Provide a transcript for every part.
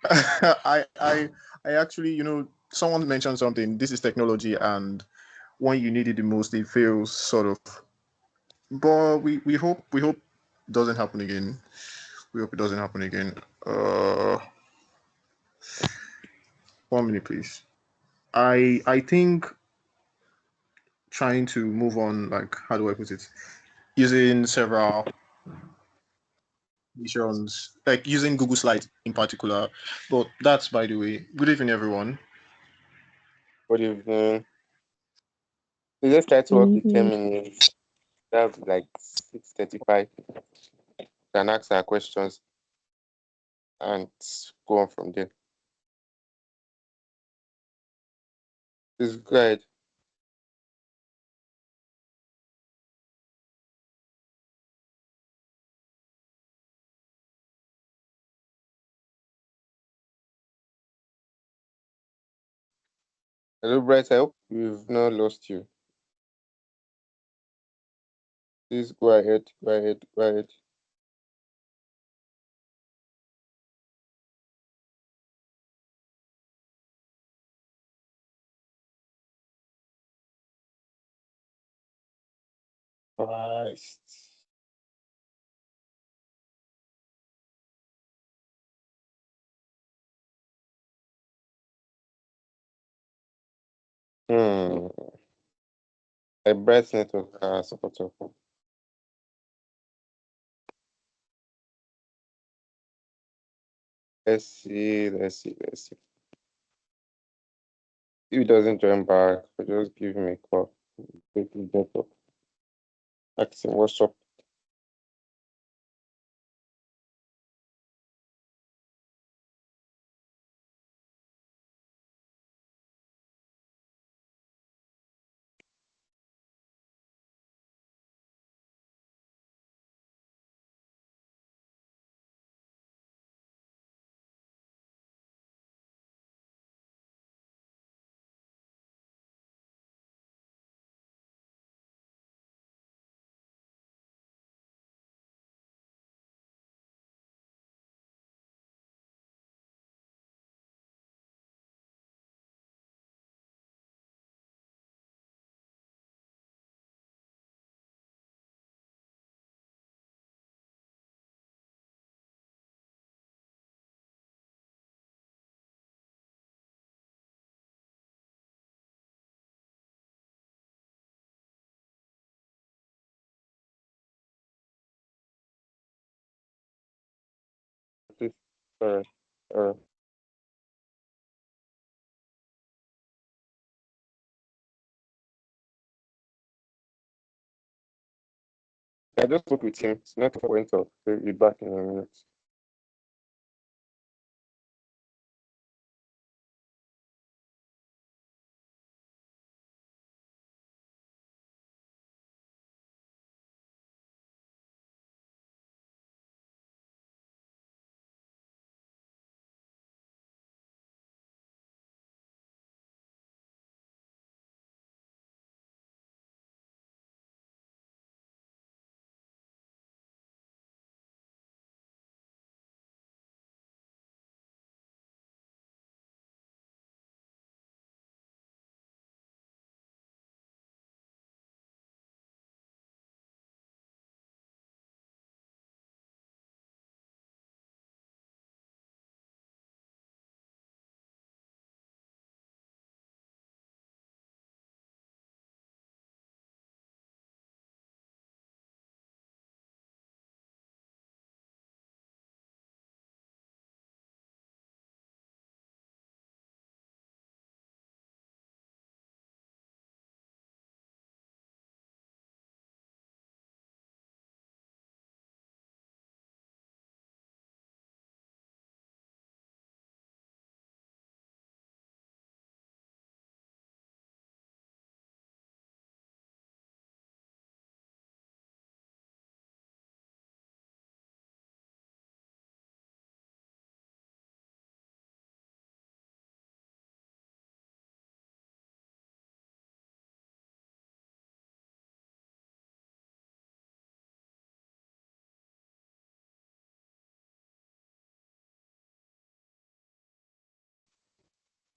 I actually, someone mentioned something. This is technology, and when you need it the most, it feels sort of. But we hope it doesn't happen again. We hope it doesn't happen again. 1 minute, please. I think trying to move on, like, how do I put it? Using several missions, like using Google Slides in particular. But that's by the way. Good evening, everyone. Good evening. We just try to work with 10 minutes. That's like 6:35. Can ask our questions and go on from there. Please go ahead. Hello, Bright. I hope we've not lost you. Please go ahead. Go ahead. Go ahead. Christ. Hmm. A bright network support of. Let's see. Let's see. Let's see. If it doesn't join back, just give me a call. Take the network. Ask him what's up. Please. Alright. Alright. I just spoke with him. His network went off. He'll be back in a minute.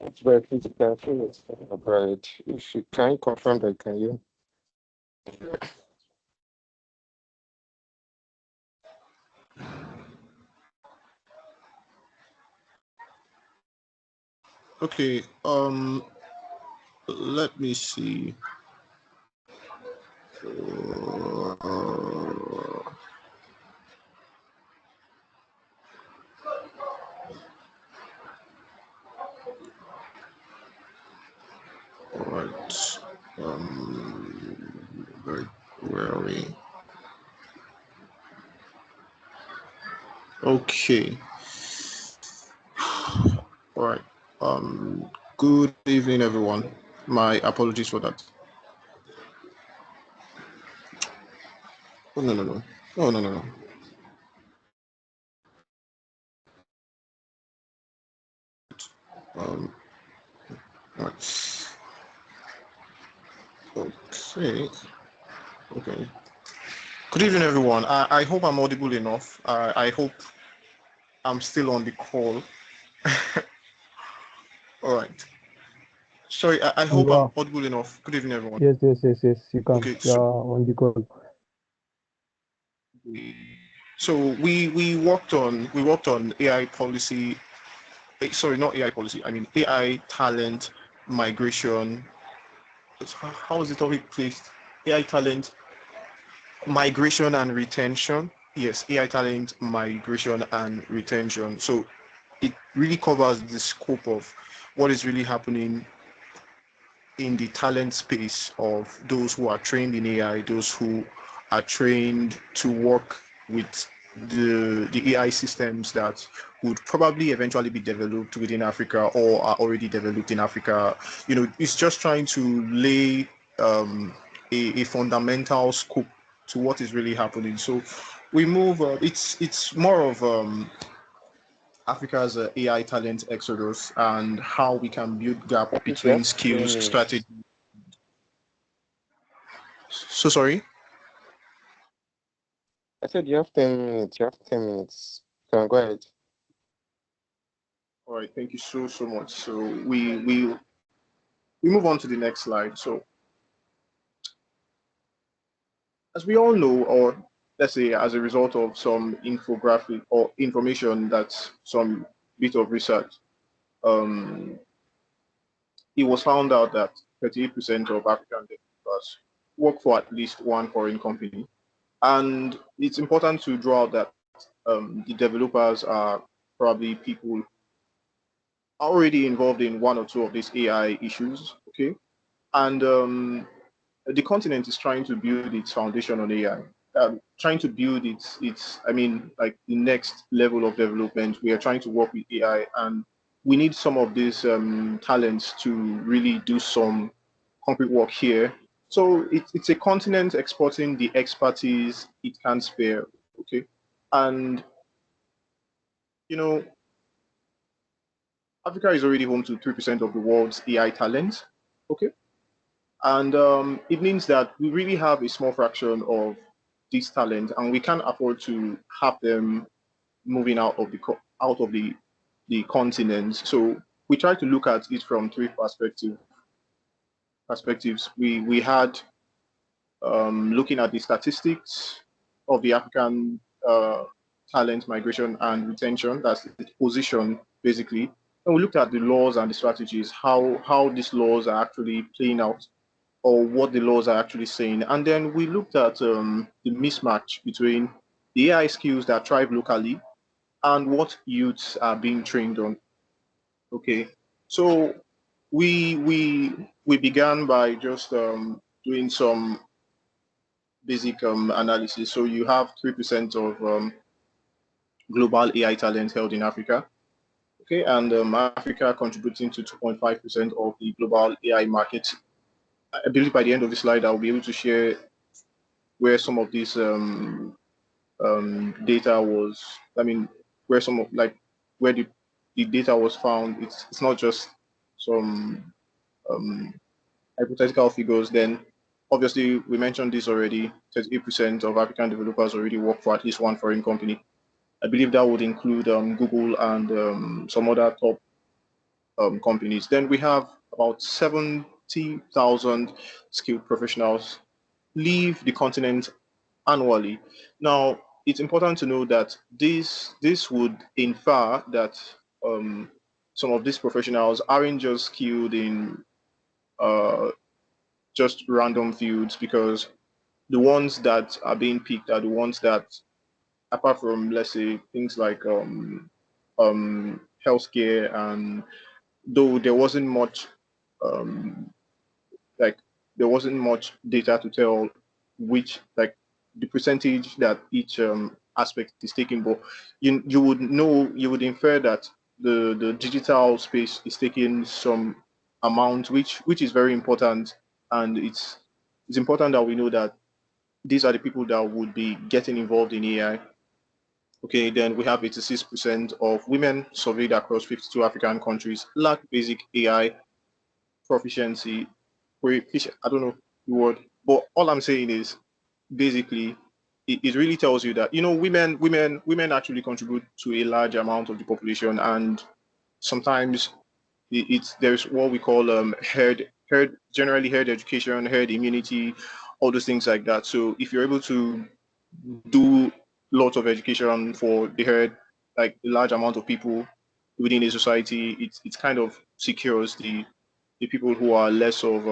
It's very physical. I feel it's about if you can you confirm that can you? Okay. Let me see. All right. Where are we? Okay. All right. Good evening, everyone. My apologies for that. Oh, no, no, no. Oh, no, no, no. Um, all right. Okay. Okay. Good evening, everyone. I hope I'm audible enough. I hope I'm still on the call. All right. Sorry, I hope I'm Yeah, audible enough. Good evening, everyone. yes, you can. Okay. Yeah, on the call. So we worked on AI policy. Sorry, not AI policy. I mean AI talent migration. How is the topic placed? AI talent migration and retention. Yes, AI talent migration and retention. So it really covers the scope of what is really happening in the talent space of those who are trained in AI, those who are trained to work with the AI systems that would probably eventually be developed within Africa or are already developed in Africa. It's just trying to lay a fundamental scope to what is really happening. So we move. It's more of Africa's AI talent exodus and how we can build gap If you between have skills, 10 minutes. strategy. So sorry. I said you have 10 minutes. You have 10 minutes. Can go ahead. All right. Thank you so much. So we move on to the next slide. So as we all know, or let's say as a result of some infographic or information that's some bit of research, um, it was found out that 38% of African developers work for at least one foreign company. And it's important to draw out that the developers are probably people already involved in one or two of these AI issues. Okay. And the continent is trying to build its foundation on AI, trying to build I mean, like the next level of development. We are trying to work with AI, and we need some of these talents to really do some concrete work here. So it's a continent exporting the expertise it can spare. Okay, and you know, Africa is already home to 3% of the world's AI talent. Okay, and it means that we really have a small fraction of this talent, and we can't afford to have them moving out of the continent. So we try to look at it from three perspectives. We had looking at the statistics of the African talent migration and retention. That's the position basically. And we looked at the laws and the strategies, how these laws are actually playing out or what the laws are actually saying. And then we looked at the mismatch between the AI skills that thrive locally and what youths are being trained on. Okay, so we began by just doing some basic analysis. So you have 3% of global AI talent held in Africa. Okay, and Africa contributing to 2.5% of the global AI market. I believe by the end of the slide, I'll be able to share where some of these data was, I mean, where some of like where the data was found. It's not just some um, hypothetical figures. Then obviously we mentioned this already. 38% of African developers already work for at least one foreign company. I believe that would include Google and some other top companies. Then we have about 70,000 skilled professionals leave the continent annually. Now, it's important to know that this would infer that um, some of these professionals aren't just skilled in uh, just random fields, because the ones that are being picked are the ones that, apart from, let's say, things like healthcare, and though there wasn't much um, like there wasn't much data to tell which, like, the percentage that each aspect is taking, but you would know, you would infer that the digital space is taking some amount, which is very important. And it's important that we know that these are the people that would be getting involved in AI. Okay, then we have 86% of women surveyed across 52 African countries lack basic AI proficiency. I don't know the word, but all I'm saying is, basically, it really tells you that, women actually contribute to a large amount of the population. And sometimes it's there's what we call generally herd education, herd immunity, all those things like that. So if you're able to do lots of education for the herd, like a large amount of people within a society, it's kind of secures the people who are less of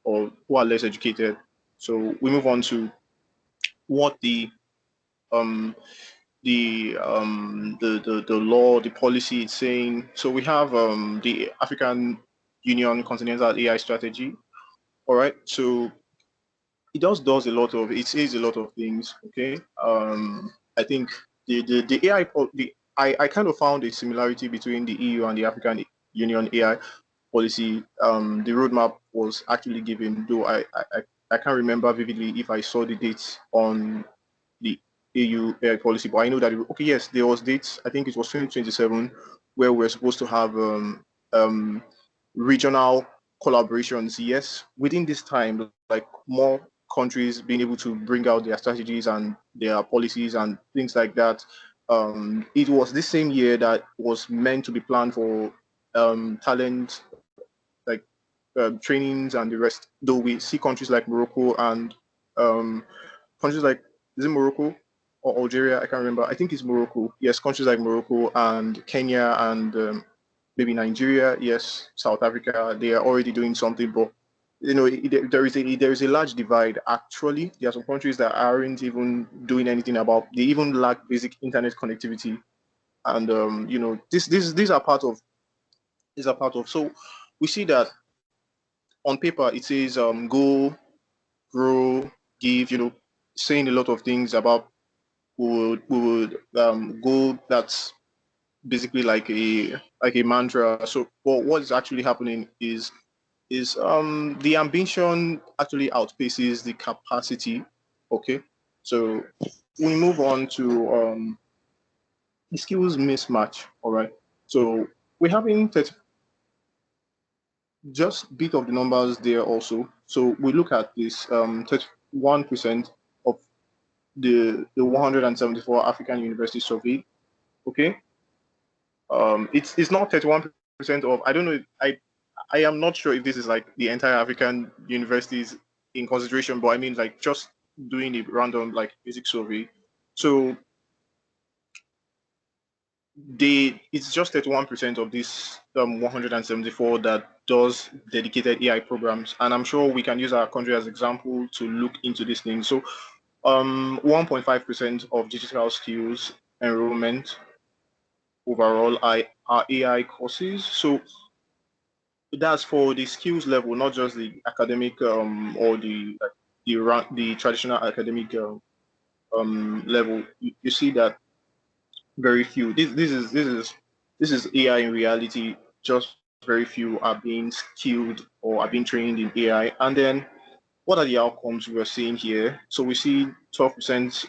or who are less educated. So we move on to what um the law, the policy is saying. So we have the African Union Continental AI Strategy. All right. So it does a lot of, it says a lot of things. Okay. I think the AI the I kind of found a similarity between the EU and the African Union AI policy. The roadmap was actually given, though I can't remember vividly if I saw the dates on the AU AI policy, but I know that okay, yes, there was dates. I think it was 2027, where we're supposed to have um, regional collaborations. Yes, within this time, like more countries being able to bring out their strategies and their policies and things like that. It was this same year that was meant to be planned for talent, like trainings and the rest. Though we see countries like Morocco and um, countries like, is it Morocco or Algeria? I can't remember. I think it's Morocco. Yes, countries like Morocco and Kenya and maybe Nigeria. Yes, South Africa. They are already doing something, but there is a large divide. Actually, there are some countries that aren't even doing anything about. They even lack basic internet connectivity, and these are part of. These are part of. So we see that on paper it says go, grow, give. Saying a lot of things about we would go. That's basically like a mantra. So, but what is actually happening is the ambition actually outpaces the capacity. Okay, so we move on to the skills mismatch. All right, so we're having just bit of the numbers there also. So we look at this 31% of the 174 African universities surveyed. Okay, it's not 31% of, I don't know. I am not sure if this is like the entire African universities in consideration, but I mean like just doing a random like basic survey. So it's just 31% of this 174 that does dedicated AI programs, and I'm sure we can use our country as example to look into this thing. So 1.5% of digital skills enrollment overall are AI courses. So that's for the skills level, not just the academic or the traditional academic level. You see that very few. This is AI in reality. Just very few are being skilled or are being trained in AI. And then what are the outcomes we are seeing here? So we see 12%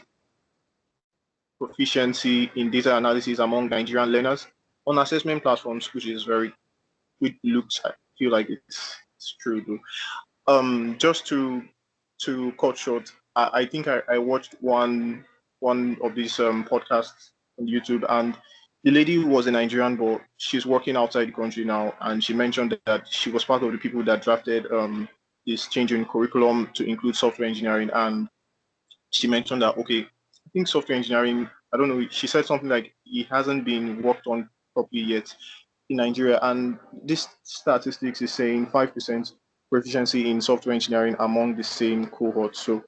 proficiency in data analysis among Nigerian learners on assessment platforms, which is very, which looks, I feel like it's true though. Just to cut short, I think I watched one of these podcasts on YouTube, and the lady was a Nigerian, but she's working outside the country now, and she mentioned that she was part of the people that drafted this change in curriculum to include software engineering, and she mentioned that okay, I think software engineering, I don't know, she said something like it hasn't been worked on properly yet in Nigeria, and this statistics is saying 5% proficiency in software engineering among the same cohort. So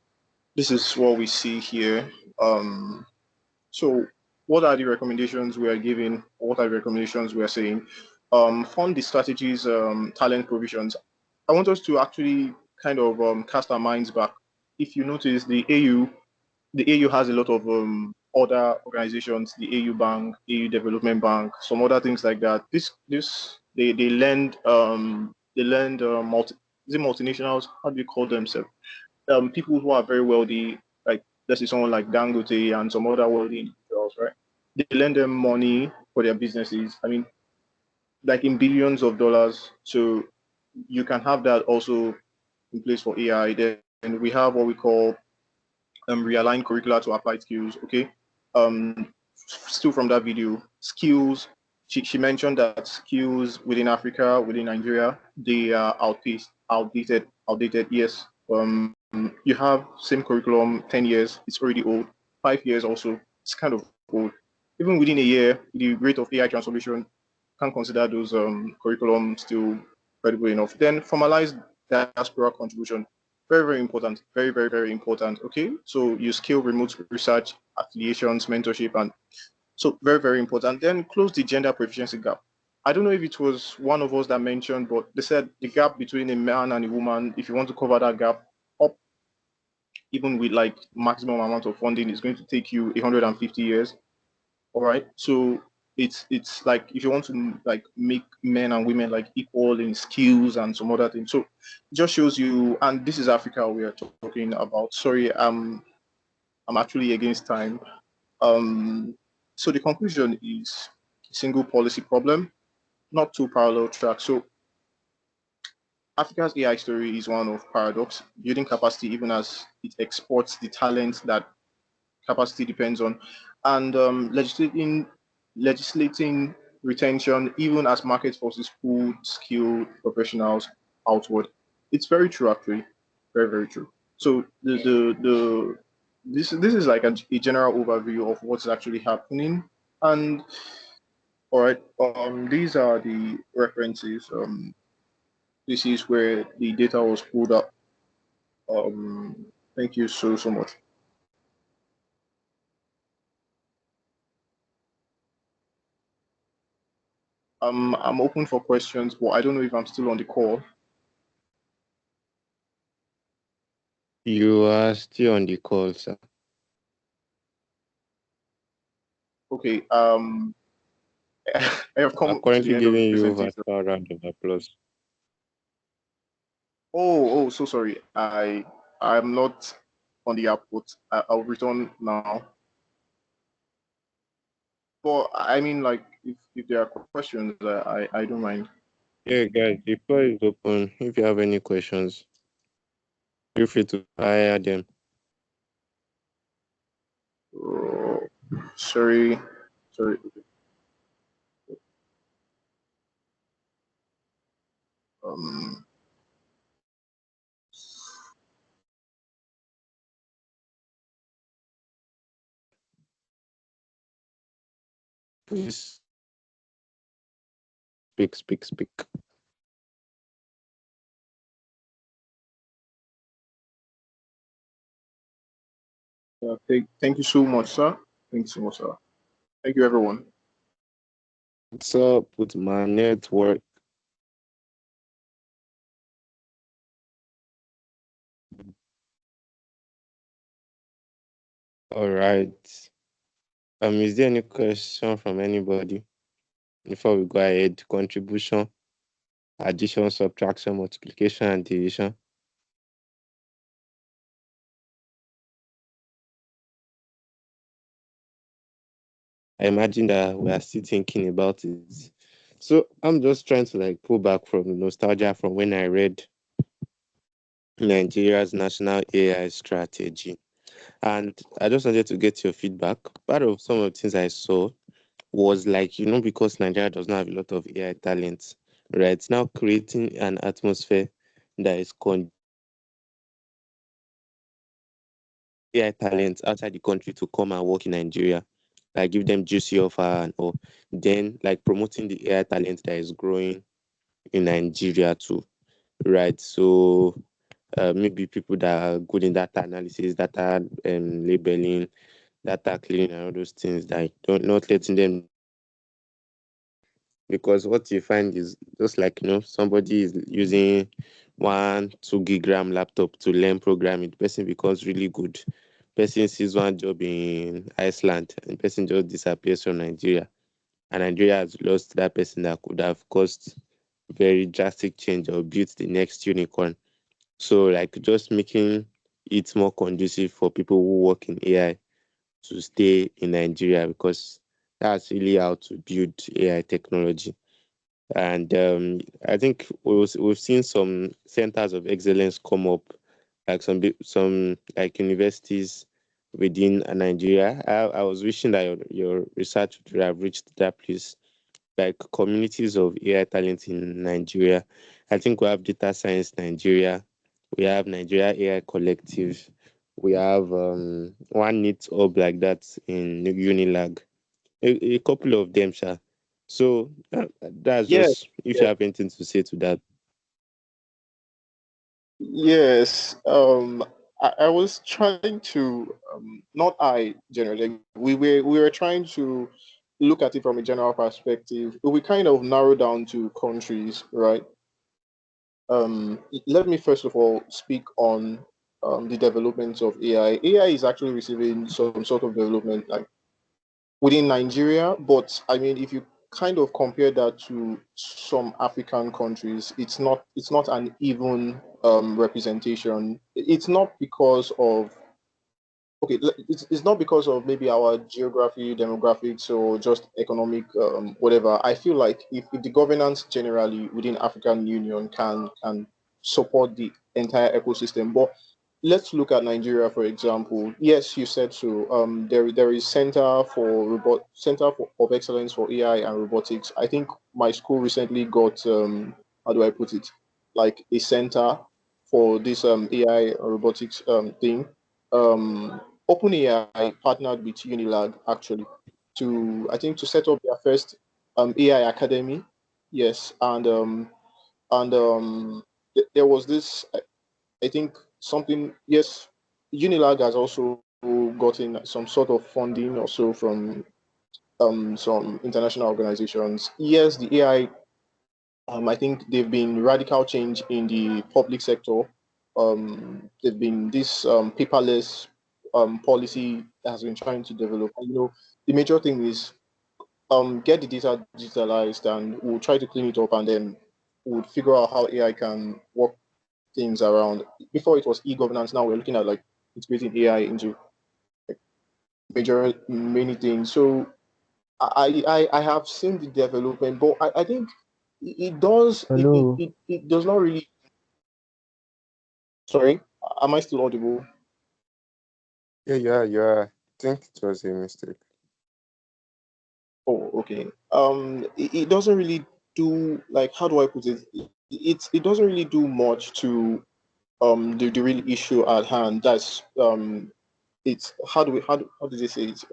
this is what we see here. Um, so, what are the recommendations we are giving? What are the recommendations we are saying? Fund the strategies, talent provisions. I want us to actually kind of cast our minds back. If you notice, the AU has a lot of other organizations, the AU Bank, AU Development Bank, some other things like that. They lend is it multinationals? How do you call themselves? People who are very wealthy, like let's say someone like Dangote and some other wealthy individuals, right? They lend them money for their businesses. I mean, like in billions of dollars. So you can have that also in place for AI. Then we have what we call realign curricula to applied skills. Okay. Still from that video, skills. She mentioned that skills within Africa, within Nigeria, they are outpaced, outdated. Yes. You have same curriculum, 10 years, it's already old. 5 years also, it's kind of old. Even within a year, the rate of AI transformation can consider those curriculum still credible enough. Then formalize diaspora contribution. Very, very important. Very, very, very important. Okay. So you scale remote research, affiliations, mentorship, and so very, very important. Then close the gender proficiency gap. I don't know if it was one of us that mentioned, but they said the gap between a man and a woman, if you want to cover that gap up, even with like maximum amount of funding, is going to take you 150 years. All right. So it's like if you want to like make men and women like equal in skills and some other things. So it just shows you, and this is Africa we are talking about. Sorry, I'm actually against time. Um, so the conclusion is single policy problem, not two parallel tracks. So Africa's AI story is one of paradox, building capacity even as it exports the talent that capacity depends on, and legislating retention even as market forces pull skilled professionals outward. It's very true, actually, very very true. So the this is like a general overview of what's actually happening, and all right, these are the references. This is where the data was pulled up. Thank you so much. I'm open for questions, but I don't know if I'm still on the call. You are still on the call, sir. Okay. I have I'm come to the currently end of the giving you presentation. virtual round of applause. Oh, so sorry. I'm not on the app, but I'll return now. But I mean, like, if there are questions, I don't mind. Yeah, guys, the floor is open. If you have any questions, feel free to fire them. Oh, sorry, sorry. Um, Please speak, speak, speak. yeah, thank you so much, sir. Thank you so much, sir. Thank you, everyone. What's up with my network? All right. Is there any question from anybody before we go ahead? Contribution, addition, subtraction, multiplication, and division. I imagine that we are still thinking about it. So I'm just trying to like pull back from nostalgia from when I read Nigeria's national AI strategy. And I just wanted to get your feedback. Part of some of the things I saw was like, because Nigeria does not have a lot of AI talents, right? It's now creating an atmosphere that is AI talents outside the country to come and work in Nigeria, like give them juicy offer and all. Then like promoting the AI talent that is growing in Nigeria too, right? So maybe people that are good in data analysis, data labeling, data cleaning, and all those things that don't not letting them, because what you find is just like somebody is using 1 2 gig RAM laptop to learn programming. The person becomes really good. Person sees one job in Iceland and person just disappears from Nigeria. And Nigeria has lost that person that could have caused very drastic change or built the next unicorn. So like just making it more conducive for people who work in AI to stay in Nigeria, because that's really how to build AI technology. And I think we've seen some centers of excellence come up, like some like universities within Nigeria. I was wishing that your research would have reached that place, like communities of AI talent in Nigeria. I think we have Data Science Nigeria, we have Nigeria AI Collective, we have one neat hub like that in Unilag, a couple of them, sha. So that's Yeah, just, if you yeah, have anything to say to that. yes. I was trying to, not I generally, we were trying to look at it from a general perspective. We kind of narrow down to countries, right? Let me first of all speak on the development of AI. AI is actually receiving some sort of development like within Nigeria, but I mean, if you kind of compare that to some African countries, it's not an even representation. It's not because of okay, it's not because of maybe our geography, demographics, or just economic whatever. I feel like if the governance generally within African Union can support the entire ecosystem, but let's look at Nigeria for example. Yes, you said so. There is Center of Excellence for AI and Robotics. I think my school recently got how do I put it, like a center for this AI and robotics thing. Um, OpenAI partnered with Unilag actually to I think to set up their first AI academy. Yes, and there was this I think something. Yes, Unilag has also gotten some sort of funding also from some international organizations. Yes, the AI I think they've been radical change in the public sector. They've been this paperless policy that has been trying to develop. And, the major thing is get the data digitalized, and we'll try to clean it up, and then we'll figure out how AI can work things around. Before it was e-governance, now we're looking at like integrating AI into major many things. So I have seen the development, but I think Hello. it does not really. Sorry, am I still audible? Yeah, you are. I think it was a mistake. Oh, okay. It doesn't really do, like, how do I put it? It doesn't really do much to the real issue at hand. That's it's how do they say it?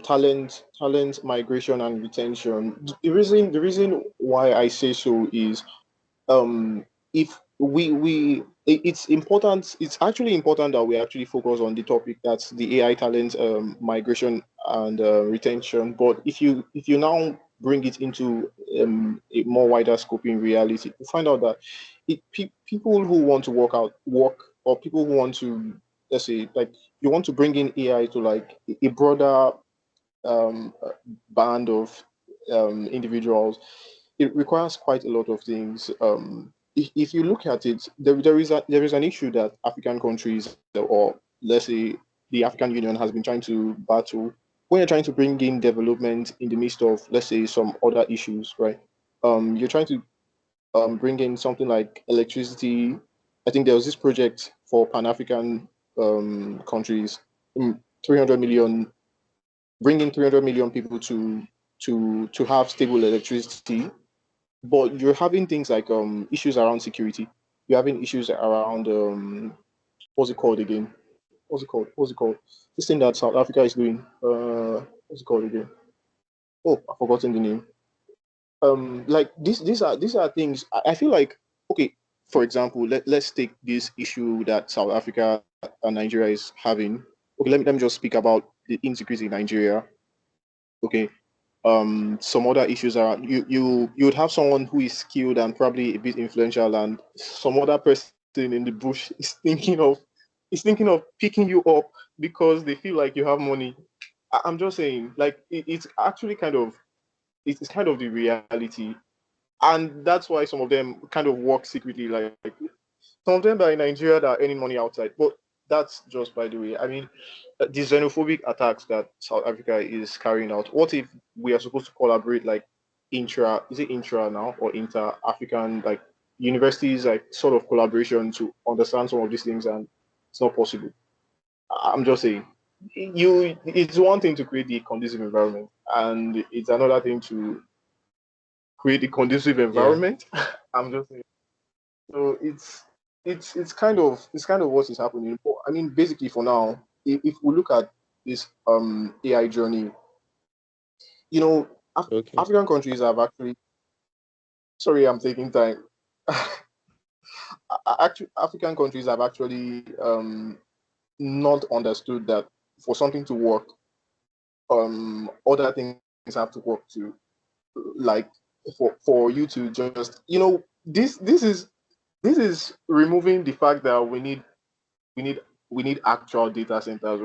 Talent migration and retention. The reason why I say so is if it's actually important that we actually focus on the topic, that's the AI talent migration and retention. But if you now bring it into a more wider scope in reality, you find out that people who want to work, or people who want to, let's say, like, you want to bring in AI to like a broader band of individuals, it requires quite a lot of things. If you look at it, there is an issue that African countries, or let's say the African Union, has been trying to battle when you're trying to bring in development in the midst of, let's say, some other issues, right? You're trying to bring in something like electricity. I think there was this project for Pan African countries, 300 million bring in 300 million people to have stable electricity, but you're having things like issues around security. You're having issues around what's it called again? What's it called? This thing that South Africa is doing. What's it called again? Oh, I've forgotten the name. Like these are things I feel like, okay, for example, let's take this issue that South Africa and Nigeria is having. Okay, let me just speak about the insecurity in Nigeria. Okay. Some other issues are you would have someone who is skilled and probably a bit influential, and some other person in the bush is thinking of picking you up because they feel like you have money. I'm just saying, like it's actually it's kind of the reality, and that's why some of them kind of work secretly. Like some of them that are in Nigeria that are earning money outside, but that's just by the way. I mean, the xenophobic attacks that South Africa is carrying out. What if we are supposed to collaborate, like intra? Is it intra now or inter African, like universities, like sort of collaboration to understand some of these things, and it's not possible. I'm just saying. It's one thing to create the conducive environment, and it's another thing to create the conducive Yeah. environment. I'm just saying. So it's kind of what is happening. But, I mean, basically for now, if we look at this AI journey, you know, Okay. African countries have actually. Sorry, I'm taking time. Actually, African countries have actually not understood that for something to work, other things have to work too. Like for you to just this is removing the fact that we need we need actual data centers.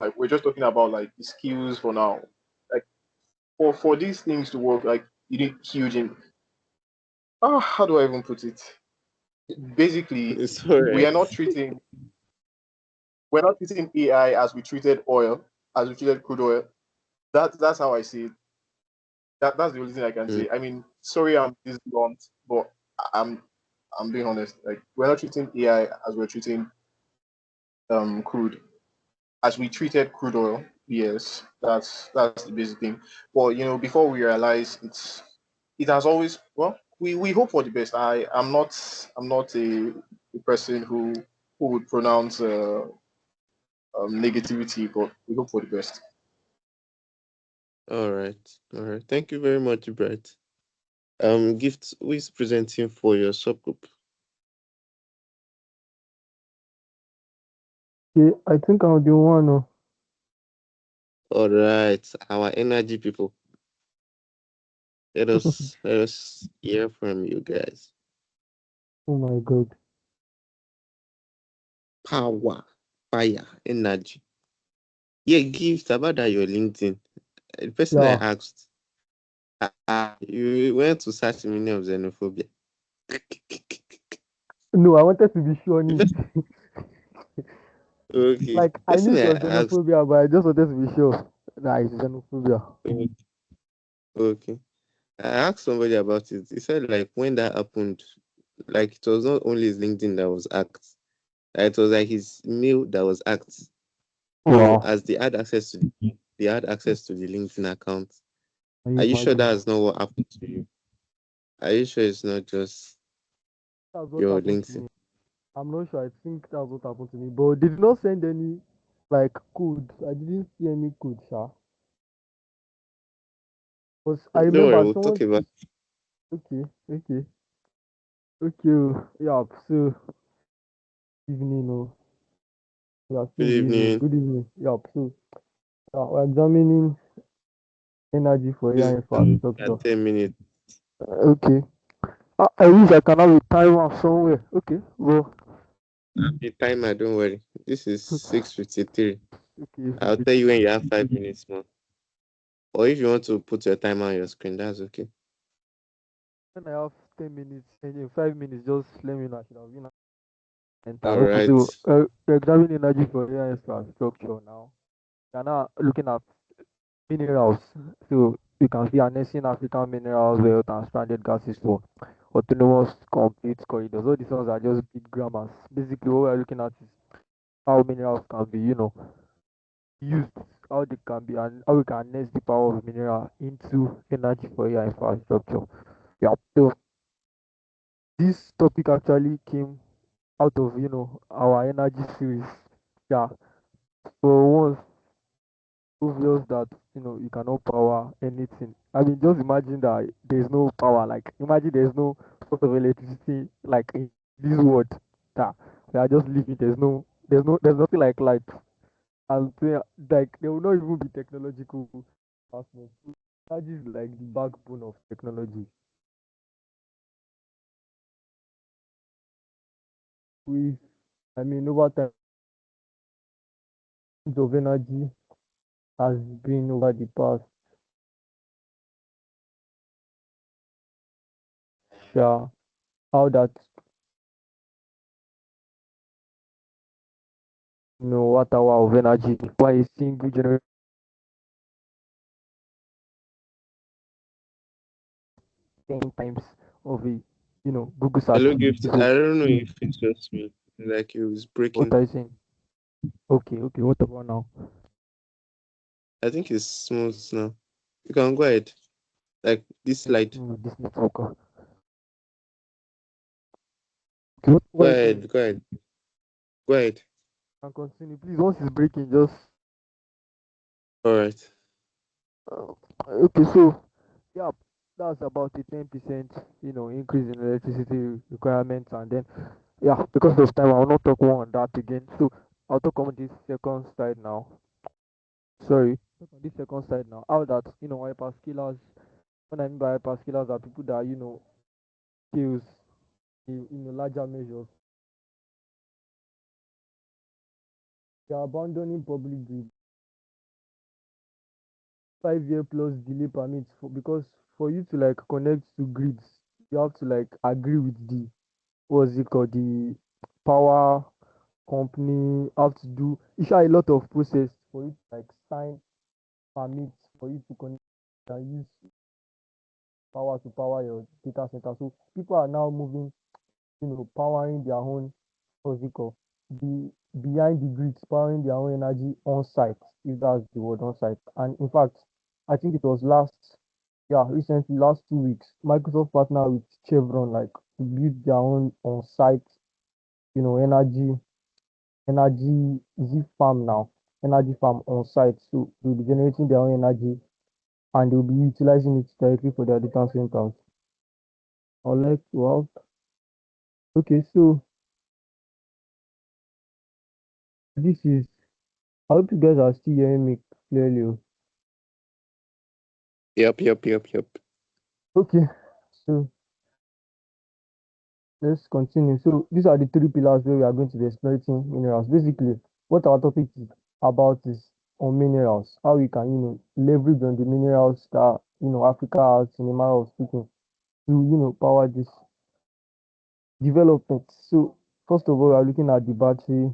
Like we're just talking about like the skills for now. Like for these things to work, like you need huge how do I even put it? Basically, It's all we right. are not treating we're not treating AI as we treated oil, as we treated crude oil. That's how I see it. That's the only thing I can Mm. say. I mean, sorry I'm this blunt, but I'm I'm being honest. Like we're not treating AI as we're treating crude. As we treated crude oil. Yes, that's the basic thing. But before we realize it has always we hope for the best. I'm not a person who would pronounce negativity, but we hope for the best. All right. All right. Thank you very much, Bright. Gift, who is presenting for your subgroup? Yeah, I think I'll do one. Oh, All right. Our energy people. Let us hear from you guys. oh my God. Power, fire, energy. Yeah, gift about that your LinkedIn. The person I Yeah. asked, you went to search the meaning of xenophobia. No, I wanted to be sure on The it. okay, Like, the I person knew it I was asked, xenophobia, but I just wanted to be sure. Nah, it's xenophobia. okay, I asked somebody about it. He said like when that happened, like it was not only his LinkedIn that was hacked. It was like his mail that was hacked. Wow. As they had access to the LinkedIn account. Can you Are you sure imagine? that's not what happened to you? Are you sure it's not just That's what your happened to LinkedIn? me. I'm not sure. I think that's what happened to me. But they did not send any, like, code. I didn't see any code, sir. Because I Don't worry, remember we'll talk someone. about. Okay, okay, okay. Oh, yeah, so evening, oh. Yeah, Good still the evening. evening. Good evening. Yeah, so we're examining energy for AI Please infrastructure. 10 minutes. Okay. I wish I can have a timer somewhere. Okay, well, The timer, don't worry. This is 6:53. okay. I'll tell you when you have 5 minutes more. Or if you want to put your timer on your screen, that's okay. When I have 10 minutes and in 5 minutes, just let me know. I should have been enter. All Okay, right. so we're examining energy for AI infrastructure now. We're now looking at minerals. So you can see harnessing African minerals, wealth, and stranded gases for autonomous complete corridors. All these ones are just big grammars. Basically, what we're looking at is how minerals can be, used how they can be and how we can harness the power of mineral into energy for AI infrastructure. Yeah. So this topic actually came out of our energy series. Yeah. For once, obvious that you cannot power anything. I mean, just imagine that there's no power. Like, imagine there's no source of electricity like in this world. That we are just living. There's nothing like light. And like there will not even be technological advancement. Energy is like the backbone of technology. With I mean, over time, use of energy has been over the past. Yeah, how that watt hour of energy by a single generator 10 times of a Google search Hello, query. gift. So I don't know if it's just me. Like it was what breaking. are you saying? Okay, what about now? I think it's smooth now. You can go ahead. Like this slide. With this network. Okay, what Go are you saying? ahead. Go ahead. Go ahead. And continue. Please, once it's breaking, just All right. okay, so yeah, that's about a 10% increase in electricity requirements, and then yeah, because of time I will not talk more on that again. So I'll talk on this second slide now. Sorry, talk on this second slide now. How that hyperscalers, when I mean by hyperscalers, are people that skills in a larger measures. They are abandoning public grid 5 year plus delay permits because for you to like connect to grids, you have to like agree with the what's it called, the power company. Have to do it's a lot of process for you to like sign permits for you to connect and use power to power your data center. So people are now moving, powering their own what's it called, the behind the grids, powering their own energy on site, if that's the word, on site. And in fact, I think it was recently, last 2 weeks, Microsoft partnered with Chevron like to build their own on site, energy is it farm now, energy farm on site. So they'll be generating their own energy and they'll be utilizing it directly for their data centers. I'd like to have okay, so this is I hope you guys are still hearing me clearly. Oh. Yep. Okay, so let's continue. So these are the three pillars where we are going to be exploiting minerals. Basically, what our topic is about is on minerals, how we can, leverage on the minerals that, Africa has in a matter of speaking to, power this development. So first of all, we are looking at the battery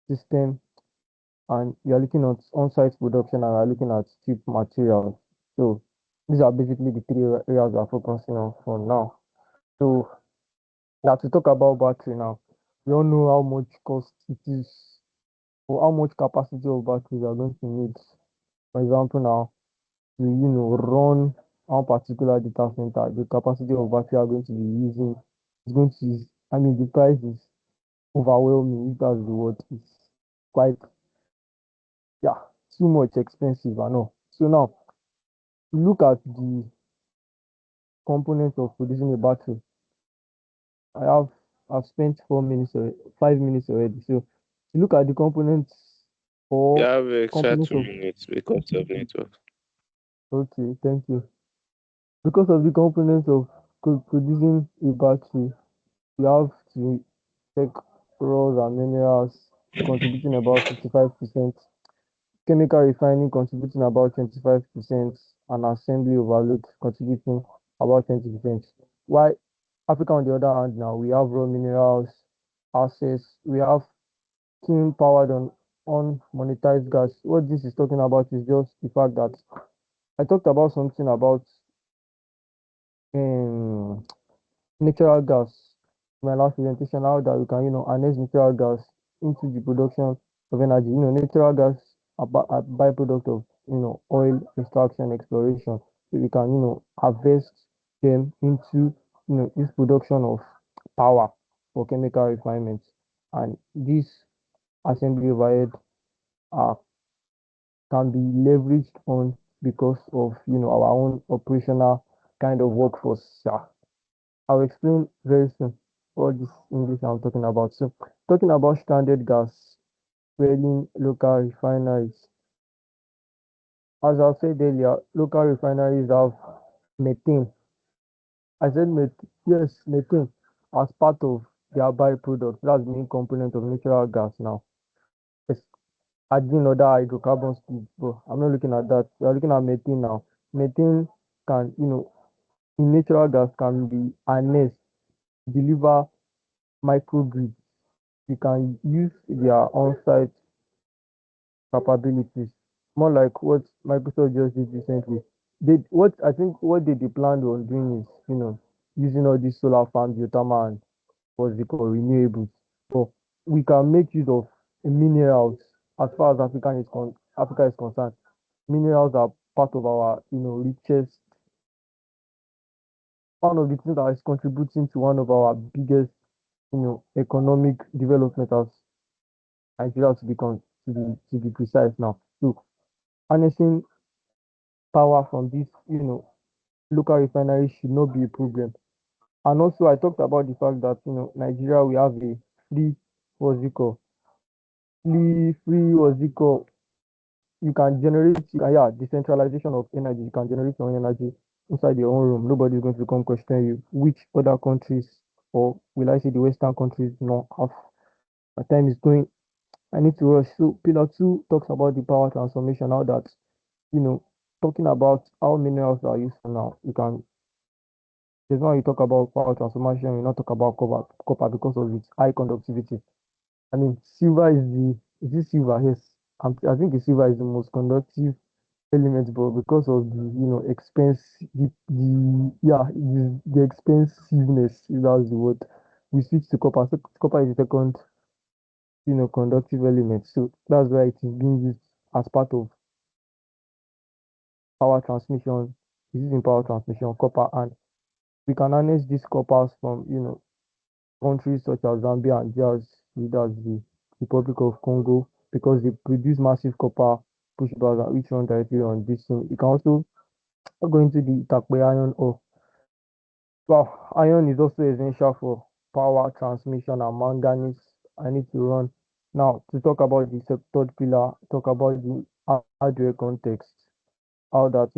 system and we are looking at on-site production and we are looking at cheap materials. So these are basically the three areas we are focusing on for now. So now to talk about battery now, we all know how much cost it is or how much capacity of batteries are going to need. For example, now to run one particular data center, the capacity of battery are going to be using is going to I mean the price is overwhelming, if that's the word. It's quite yeah, too much expensive, I know. So now look at the components of producing a battery. I have I've spent 4 minutes or 5 minutes already. So look at the components You or have extra components two of minutes because of network. okay, thank you. Because of the components of producing a battery, you have to check raws and minerals contributing about 55%, chemical refining contributing about 25%, and assembly overload contributing about 20%. While Africa, on the other hand, now we have raw minerals, access, we have steam powered on unmonetized gas. What this is talking about is just the fact that I talked about something about um, natural gas in my last presentation, how that we can, harness natural gas into the production of energy. Natural gas a byproduct of oil extraction exploration. So we can harvest them into this production of power for chemical refinement, and this assembly overhead uh, can be leveraged on because of our own operational kind of workforce. Yeah. I'll explain very soon all this English I'm talking about. So talking about stranded gas, fueling local refineries. As I said earlier, local refineries have methane. I said yes, methane as part of their byproduct. That's the main component of natural gas now. It's adding other hydrocarbons to it, but I'm not looking at that. We're looking at methane now. Methane can, in natural gas can be harnessed, deliver microgrids. You can use their on-site capabilities, more like what Microsoft just did recently. What they planned on doing is, using all these solar farms, geothermal, and what's it called, renewables. So we can make use of minerals as far as Africa is concerned. Minerals are part of our, richest, one of the things that is contributing to one of our biggest, economic development as Nigeria to be precise now. So harnessing power from this, local refineries should not be a problem. And also, I talked about the fact that Nigeria we have a free what's it called, free what's it called. Yeah, decentralization of energy. You can generate your own energy inside your own room. Nobody's going to come question you. Which other countries, or will I say the Western countries, not have? My time is going. I need to rush. So pillar two talks about the power transformation. Now that you know, talking about how minerals are useful now, there's no how you talk about power transformation, you not talk about copper because of its high conductivity. I mean, silver is it silver? Yes, I think the silver is the most conductive element, but because of the expense, the yeah, the expensiveness, if that's the word, we switch to copper. So copper is the second, conductive element. So that's why it is being used as part of power transmission. It's used in power transmission, copper, and we can harness these coppers from countries such as Zambia and that's the Republic of Congo, because they produce massive copper push bars which run directly on this thing. You can also go into the Takwe iron ore. Well, iron is also essential for power transmission, and manganese I need to run. Now to talk about the third pillar, talk about the hardware context. How that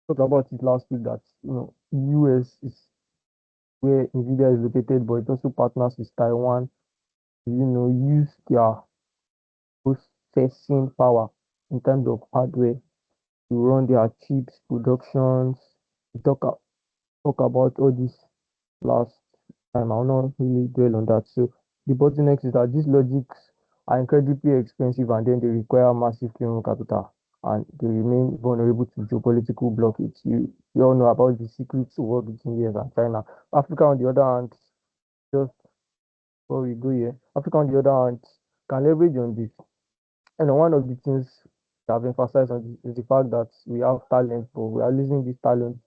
talked about it last week that US is where Nvidia is located, but it also partners with Taiwan to use their processing power in terms of hardware to run their chips productions. We talk about all this last time. I'll not really dwell on that. So the bottleneck is that these logics are incredibly expensive, and then they require massive human capital, and they remain vulnerable to geopolitical blockades. You all know about the secrets war between US and China. Africa, on the other hand, just before we go here, Africa, on the other hand, can leverage on this. And one of the things I've emphasized on this is the fact that we have talent, but we are losing this talent,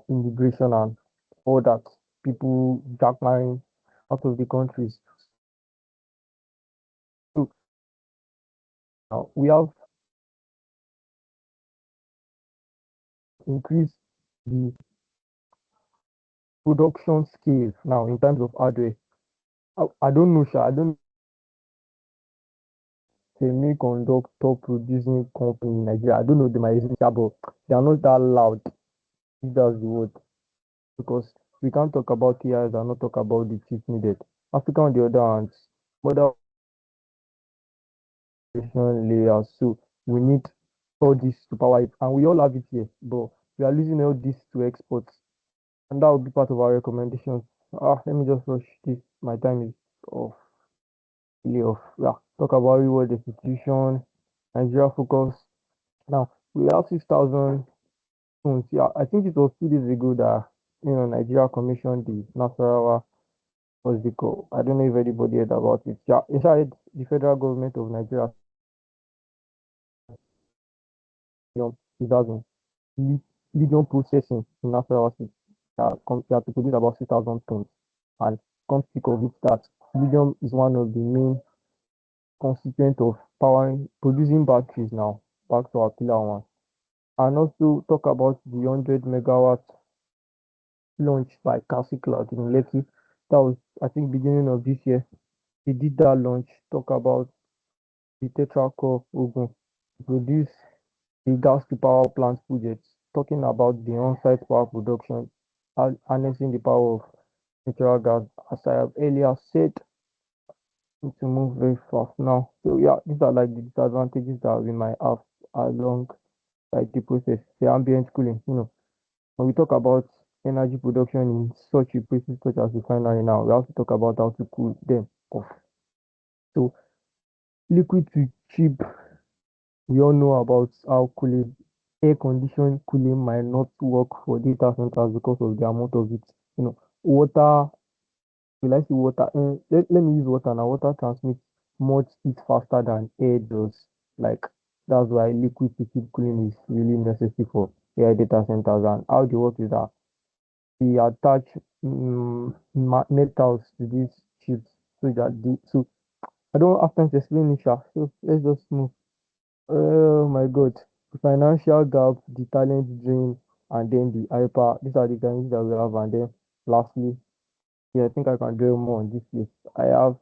immigration and all that. People jackmarring out of the countries. So now we have increased the production scale now in terms of hardware. I don't know, Sha. I don't semiconductor producing company in Nigeria. I don't know them, but they are not that loud. If that's the word. Because we can't talk about TIs and not talk about the chips needed. Africa, on the other hand, mother layers, so we need all this to power it, and we all have it here, but we are losing all this to export, and that will be part of our recommendations. Let me just rush this. My time is off, really off. Yeah, talk about reward institution, Nigeria focus. Now we have 6,000 phones. Yeah, I think it was 2 days ago that Nigeria commissioned the Nasarawa what's it called? I don't know if anybody heard about it. Yeah, inside the federal government of Nigeria is having lithium processing in natural acid that to produce about 6,000 tons. And come to think of it, that lithium is one of the main constituent of powering producing batteries now. Back to our pillar one. And also talk about the 100 megawatt launch by Castle Cloud in Lekki. That was, I think, beginning of this year. They did that launch. Talk about the Tetra Core Ogun to produce the gas to power plant project. Talking about the on-site power production, harnessing the power of natural gas. As I have earlier said, need to move very fast now. So yeah, these are like the disadvantages that we might have along like the process. The ambient cooling, when we talk about energy production in such a places such as refinery now, we have to talk about how to cool them off. So liquid to chip, we all know about how cooling, air conditioned cooling might not work for data centers because of the amount of it. Water, will I say water? Let me use water now. Water transmits much heat faster than air does. Like that's why liquid to chip cooling is really necessary for air data centers. And how they work is that we attach metals to these chips so I don't have time to explain it, sha. So let's just move. Oh my god. The financial gap, the talent drain, and then the Aaipr. These are the things that we have. And then lastly, yeah, I think I can dwell more on this list. I have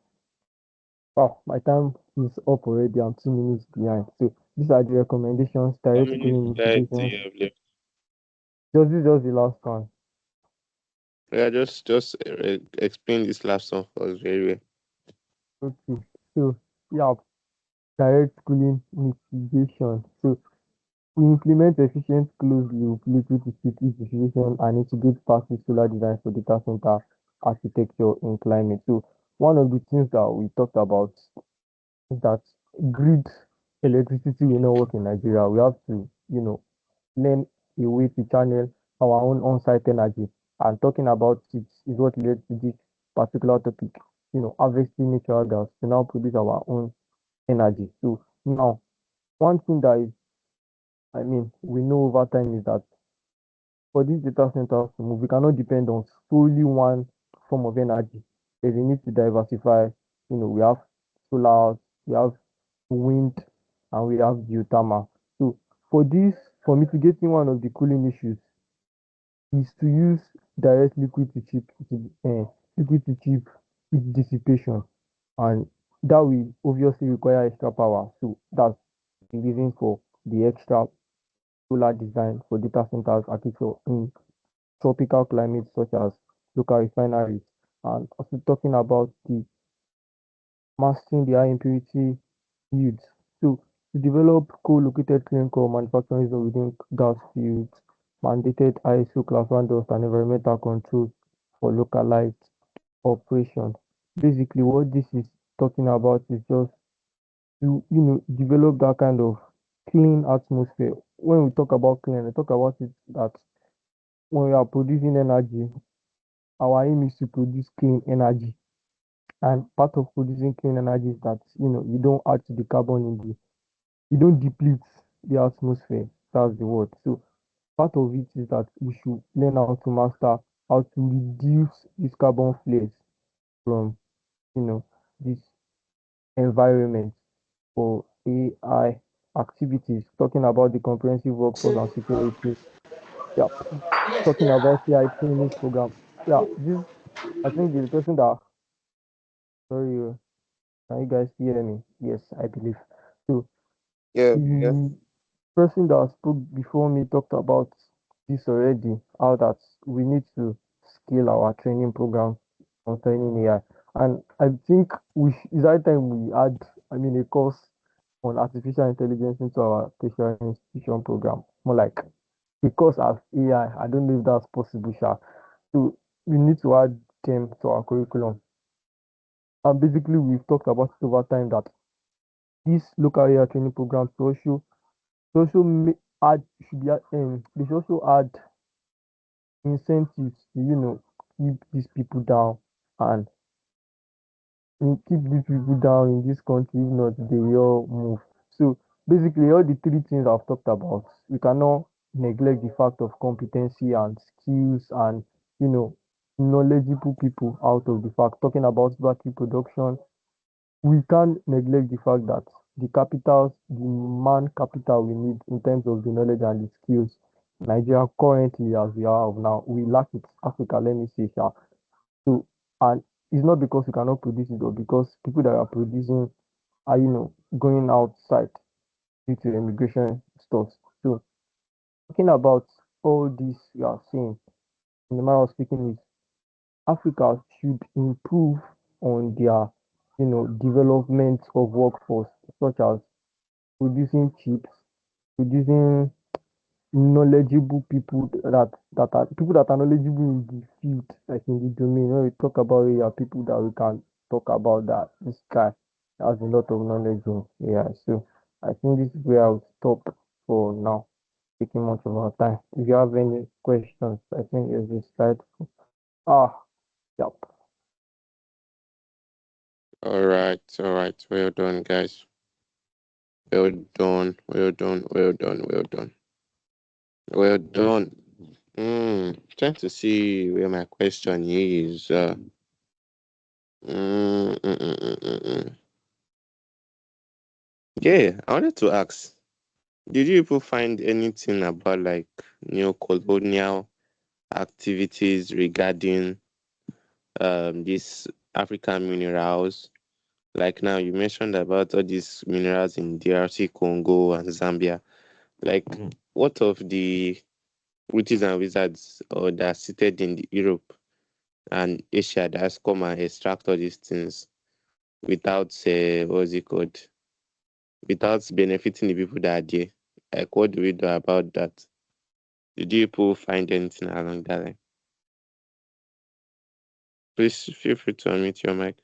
my time is up already. I'm 2 minutes behind. So these are the recommendations, How direct many schooling slides do implications. you have left? Just the last one. Yeah, just explain this last one for us very well. Okay. So yeah, direct schooling mitigation. So we implement efficient closed loop liquid to chip distribution and integrate passive solar design for data center architecture in climate. So one of the things that we talked about is that grid electricity will not work in Nigeria. We have to, learn a way to channel our own on-site energy. And talking about it is what led to this particular topic, harvesting natural gas to now produce our own energy. So now, one thing that is, we know over time is that for these data centers to move, we cannot depend on solely one form of energy. There's a need to diversify. We have solar, we have wind, and we have geothermal. So for mitigating one of the cooling issues is to use direct liquid to chip heat dissipation, and that will obviously require extra power. So that's the reason for the extra solar design for data centers architecture in tropical climates such as local refineries, and also talking about the mastering the high impurity yields. So to develop co-located clean coal manufacturing zone within gas fields, mandated ISO class 1 dust and environmental controls for localized operation. Basically what this is talking about is just to develop that kind of clean atmosphere. When we talk about clean, we talk about it that when we are producing energy, our aim is to produce clean energy. And part of producing clean energy is that you don't add to the carbon in the you don't deplete the atmosphere. That's the word. So part of it is that we should learn how to master how to reduce these carbon flares from this environment for AI activities. Talking about the comprehensive workforce and security. Yeah, talking about AI training program. Yeah, this I think the person that sorry, can you guys hear me? Yes, I believe. So Yeah, yeah. the person that spoke before me talked about this already, how that we need to scale our training program concerning AI. And I think it's high time we add, a course on artificial intelligence into our tertiary institution program. More like a course as AI. I don't know if that's possible, Sha. So we need to add them to our curriculum. And basically, we've talked about it over time that these local AI training programs also add should be they should also add incentives to keep these people down and keep these people down in this country. If not, they will all move. So basically, all the three things I've talked about we cannot neglect the fact of competency and skills and you know knowledgeable people out of the fact. Talking about battery production, we can't neglect the fact that the man capital we need in terms of the knowledge and the skills, Nigeria currently as we are of now, we lack it. Africa, let me say, sha. So, and it's not because we cannot produce it, but because people that are producing are, going outside due to immigration stuff. So, talking about all this we are seeing, in the matter of speaking, is Africa should improve on their, development of workforce, such as producing chips, producing knowledgeable people that are knowledgeable in the field, like in the domain. When we talk about AI, people that we can talk about that this guy has a lot of knowledge in AI. So I think this is where I'll stop for now, taking much of our time. If you have any questions, I think it's this slide. Ah, yep. All right, all right. Well done, guys. Well done, well done, well done, well done, well done. Trying to see where my question is. Mm, mm, mm, mm, mm, mm. Yeah, I wanted to ask, did you people find anything about like neo-colonial activities regarding these African minerals? Like now you mentioned about all these minerals in DRC, Congo, and Zambia. Like, what of the witches and wizards or that are seated in the Europe and Asia that has come and extract all these things without what's it called? Without benefiting the people that are there. Like, what do we do about that? Did you people find anything along that line? Please feel free to unmute your mic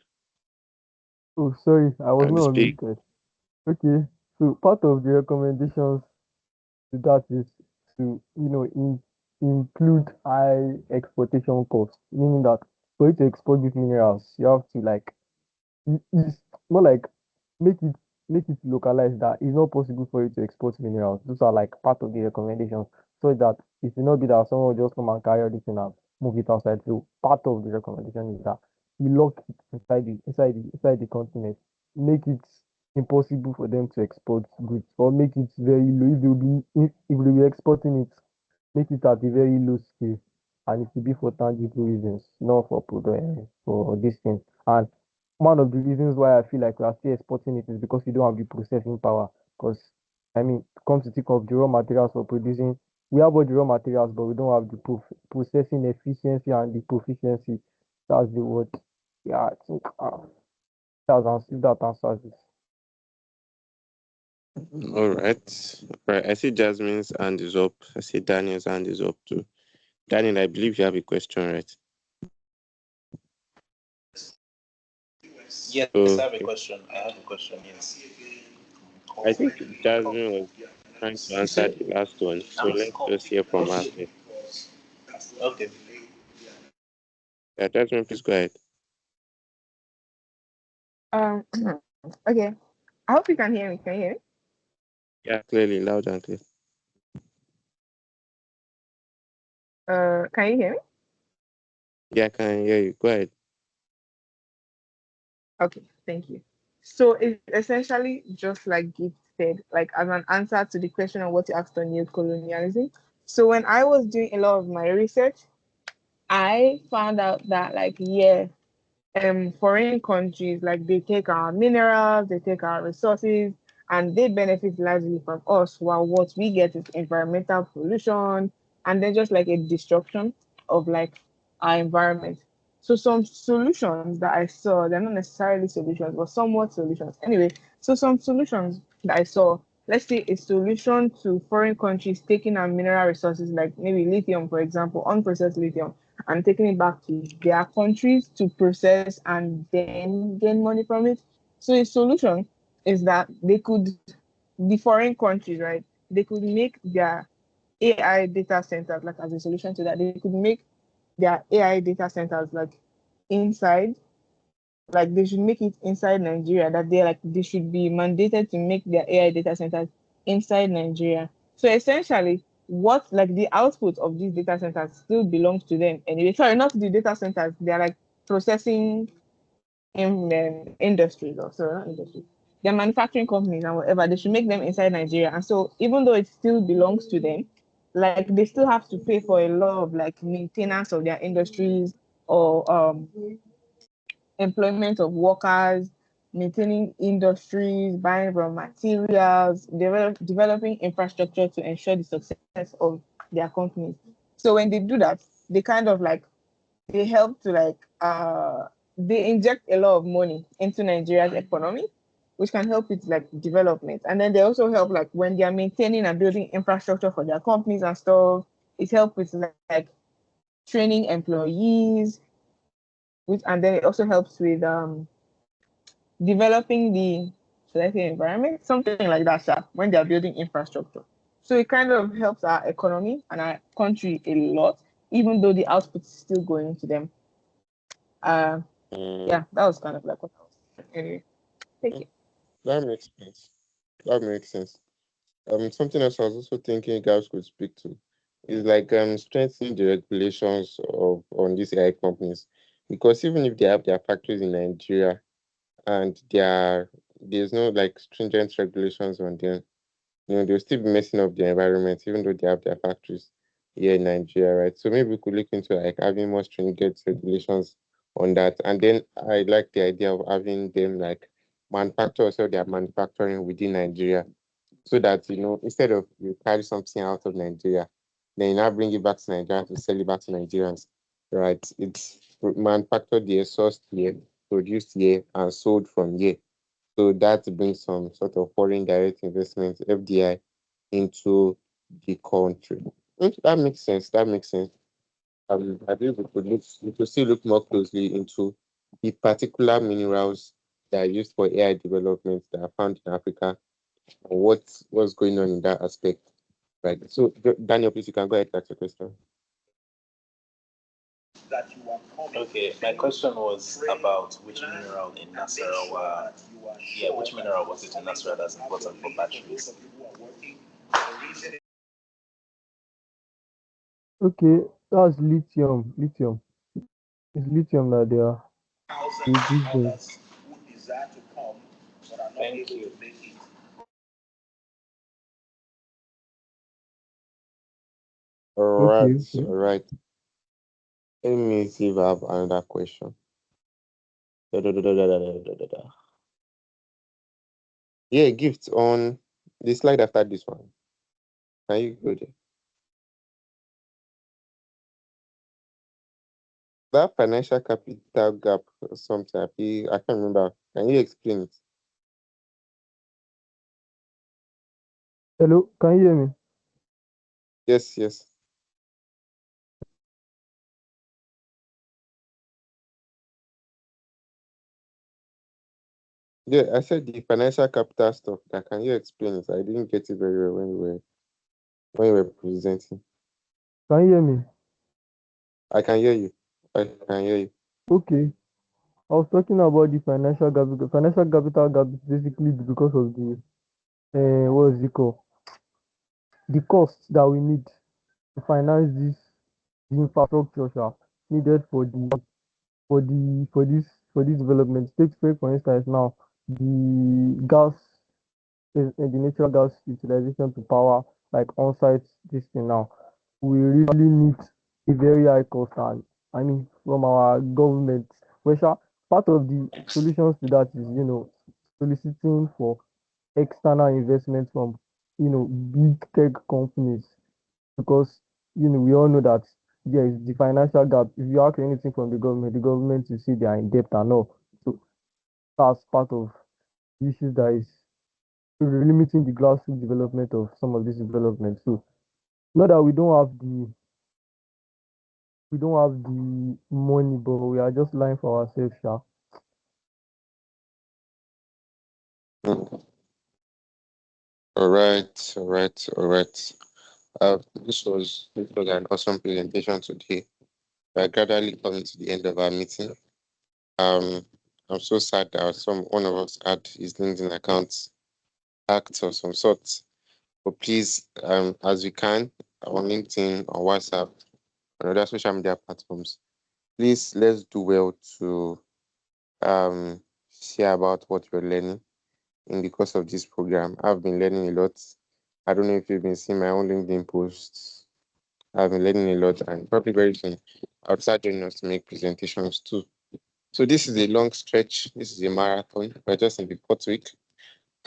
Oh, sorry, I was and not speak. unmuted. Okay, so part of the recommendations to that is to include high exportation costs, meaning that for you to export these minerals, you have to like it's more like make it make it localized that it's not possible for you to export minerals. Those are like part of the recommendations, so that it will not be that someone will just come and carry all this thing and move it outside. So part of the recommendation is that we lock it inside the continent, make it impossible for them to export goods, or make it very low. If they will be exporting it, make it at a very low scale, and it will be for tangible reasons, not for product for this thing. And one of the reasons why I feel like we are still exporting it is because we don't have the processing power. Because I mean, come to think of the raw materials for producing, we have all the raw materials, but we don't have the processing efficiency and the proficiency. That's the word. Yeah, I think if that answers it. All right. Right. I see Jasmine's hand is up. I see Daniel's hand is up too. Daniel, I believe you have a question, right? Yes, I have a Okay. question. I have a question. Yes. I think Jasmine was trying to answer the last one, so let's just hear from her first. Okay. Yeah, Jasmine, please go ahead. Um, okay. I hope you can hear me. Can you hear me? Yeah, clearly, loud and clear. Can you hear me? Yeah, I can hear you. Go ahead. Okay, thank you. So it's essentially just like Gift said, like as an answer to the question of what you asked on new colonialism. So when I was doing a lot of my research, I found out that like yeah, foreign countries like they take our minerals, they take our resources, and they benefit largely from us, while what we get is environmental pollution and then just like a destruction of like our environment. So some solutions that I saw, they're not necessarily solutions, but somewhat solutions. Anyway, so some solutions that I saw, let's say a solution to foreign countries taking our mineral resources, like maybe lithium, for example, unprocessed lithium, and taking it back to their countries to process and then gain money from it. So a solution is that the foreign countries, right? They could make their AI data centers like as a solution to that. They could make their AI data centers like inside, like they should make it inside Nigeria. That they should be mandated to make their AI data centers inside Nigeria. So essentially, what like the output of these data centers still belongs to them anyway. Sorry, not the data centers. They are like processing industries or so not industries. They're manufacturing companies and whatever. They should make them inside Nigeria. And so even though it still belongs to them, like they still have to pay for a lot of like maintenance of their industries or employment of workers, maintaining industries, buying raw materials, developing infrastructure to ensure the success of their companies. So when they do that, they kind of like they help to like they inject a lot of money into Nigeria's economy, which can help with like development. And then they also help like when they are maintaining and building infrastructure for their companies and stuff. It helps with like training employees, which and then it also helps with developing the should I say environment, something like that, sir, when they are building infrastructure. So it kind of helps our economy and our country a lot, even though the output is still going to them. Uh, yeah, that was kind of like what I was. Anyway, take it. That makes sense. That makes sense. Something else I was also thinking you guys could speak to is like strengthening the regulations of on these AI companies, because even if they have their factories in Nigeria and there's no like stringent regulations on them, they'll still be messing up the environment even though they have their factories here in Nigeria, right? So maybe we could look into like having more stringent regulations on that. And then I like the idea of having them like manufacture, so they are manufacturing within Nigeria, so that instead of you carry something out of Nigeria, then you now bring it back to Nigeria to sell it back to Nigerians, right? It's manufactured here, sourced here, produced here, and sold from here. So that brings some sort of foreign direct investment (FDI) into the country. That makes sense. That makes sense. I think we could still look more closely into the particular minerals that are used for AI development that are found in Africa, and what's going on in that aspect. Right. So Daniel, please you can go ahead and ask your question. Okay, my question was about which mineral in Nasarawa. Yeah, which mineral was it in Nasarawa that's important for batteries? Okay, that's lithium. Lithium. It's lithium that they are using. Thank you. All Okay, right, okay. all right. Let me see if I have another question. Da, da, da, da, da, da, da, da, da. Yeah, gifts on the slide after this one. Can you go there? That financial capital gap or something, I can't remember. Can you explain it? Hello, can you hear me? Yes, yes. Yeah, I said the financial capital stuff. That can you explain it? I didn't get it very well when you were presenting. Can you hear me? I can hear you. I can hear you. Okay. I was talking about the financial gap. The financial capital gap is basically because of the what is it called? The costs that we need to finance this the infrastructure needed for this development. Take for instance now the gas the natural gas utilization to power like on-site this thing now. We really need a very high cost and I mean from our government. Which are part of the solutions to that is soliciting for external investment from big tech companies because we all know that there is the financial gap. If you ask anything from the government will say they are in debt and all. So that's part of the issues that is limiting the grassroots development of some of these developments. So not that we don't have the money, but we are just lying for ourselves, sha. Mm. All right, all right, all right. This was an awesome presentation today. We're gradually coming to the end of our meeting. I'm so sad that one of us had his LinkedIn account hacked of some sort. But please, as we can, on LinkedIn, on WhatsApp, on other social media platforms, please let's do well to um share about what we're learning in the course of this program. I've been learning a lot. I don't know if you've been seeing my own LinkedIn posts. I've been learning a lot, and probably very soon I'll start joining us to make presentations too. So this is a long stretch. This is a marathon. We're just in the fourth week.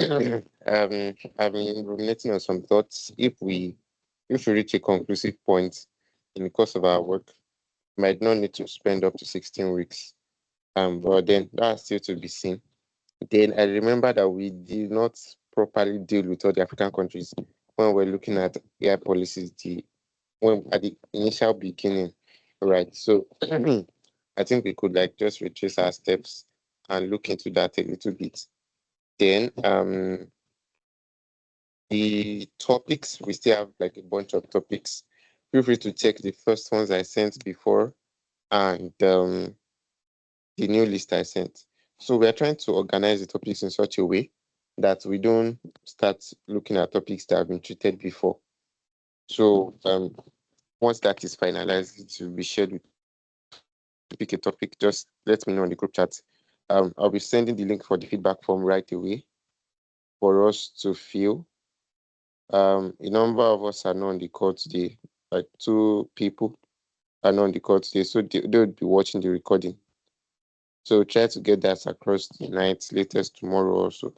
I've been ruminating on some thoughts. If we reach a conclusive point in the course of our work, we might not need to spend up to 16 weeks. But then that's still to be seen. Then I remember that we did not properly deal with all the African countries when we're looking at AI policies, when at the initial beginning. Right. So I think we could like just retrace our steps and look into that a little bit. Then the topics, we still have like a bunch of topics. Feel free to check the first ones I sent before and the new list I sent. So we are trying to organize the topics in such a way that we don't start looking at topics that have been treated before. So once that is finalized, it will be shared with to pick a topic. Just let me know in the group chat. I'll be sending the link for the feedback form right away for us to fill. A number of us are not on the call today, like 2 people are not on the call today, so they'll be watching the recording. So try to get that across tonight, latest tomorrow also.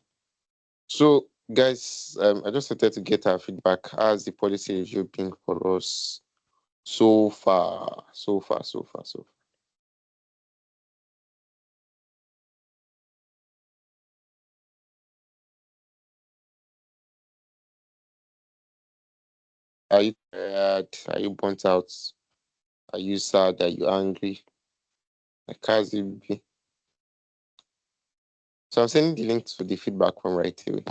So guys, I just wanted to get our feedback. How's the policy review been for us so far? So far. Are you tired? Are you burnt out? Are you sad? Are you angry? Like how's it be? So I'm sending the link to the feedback from right away.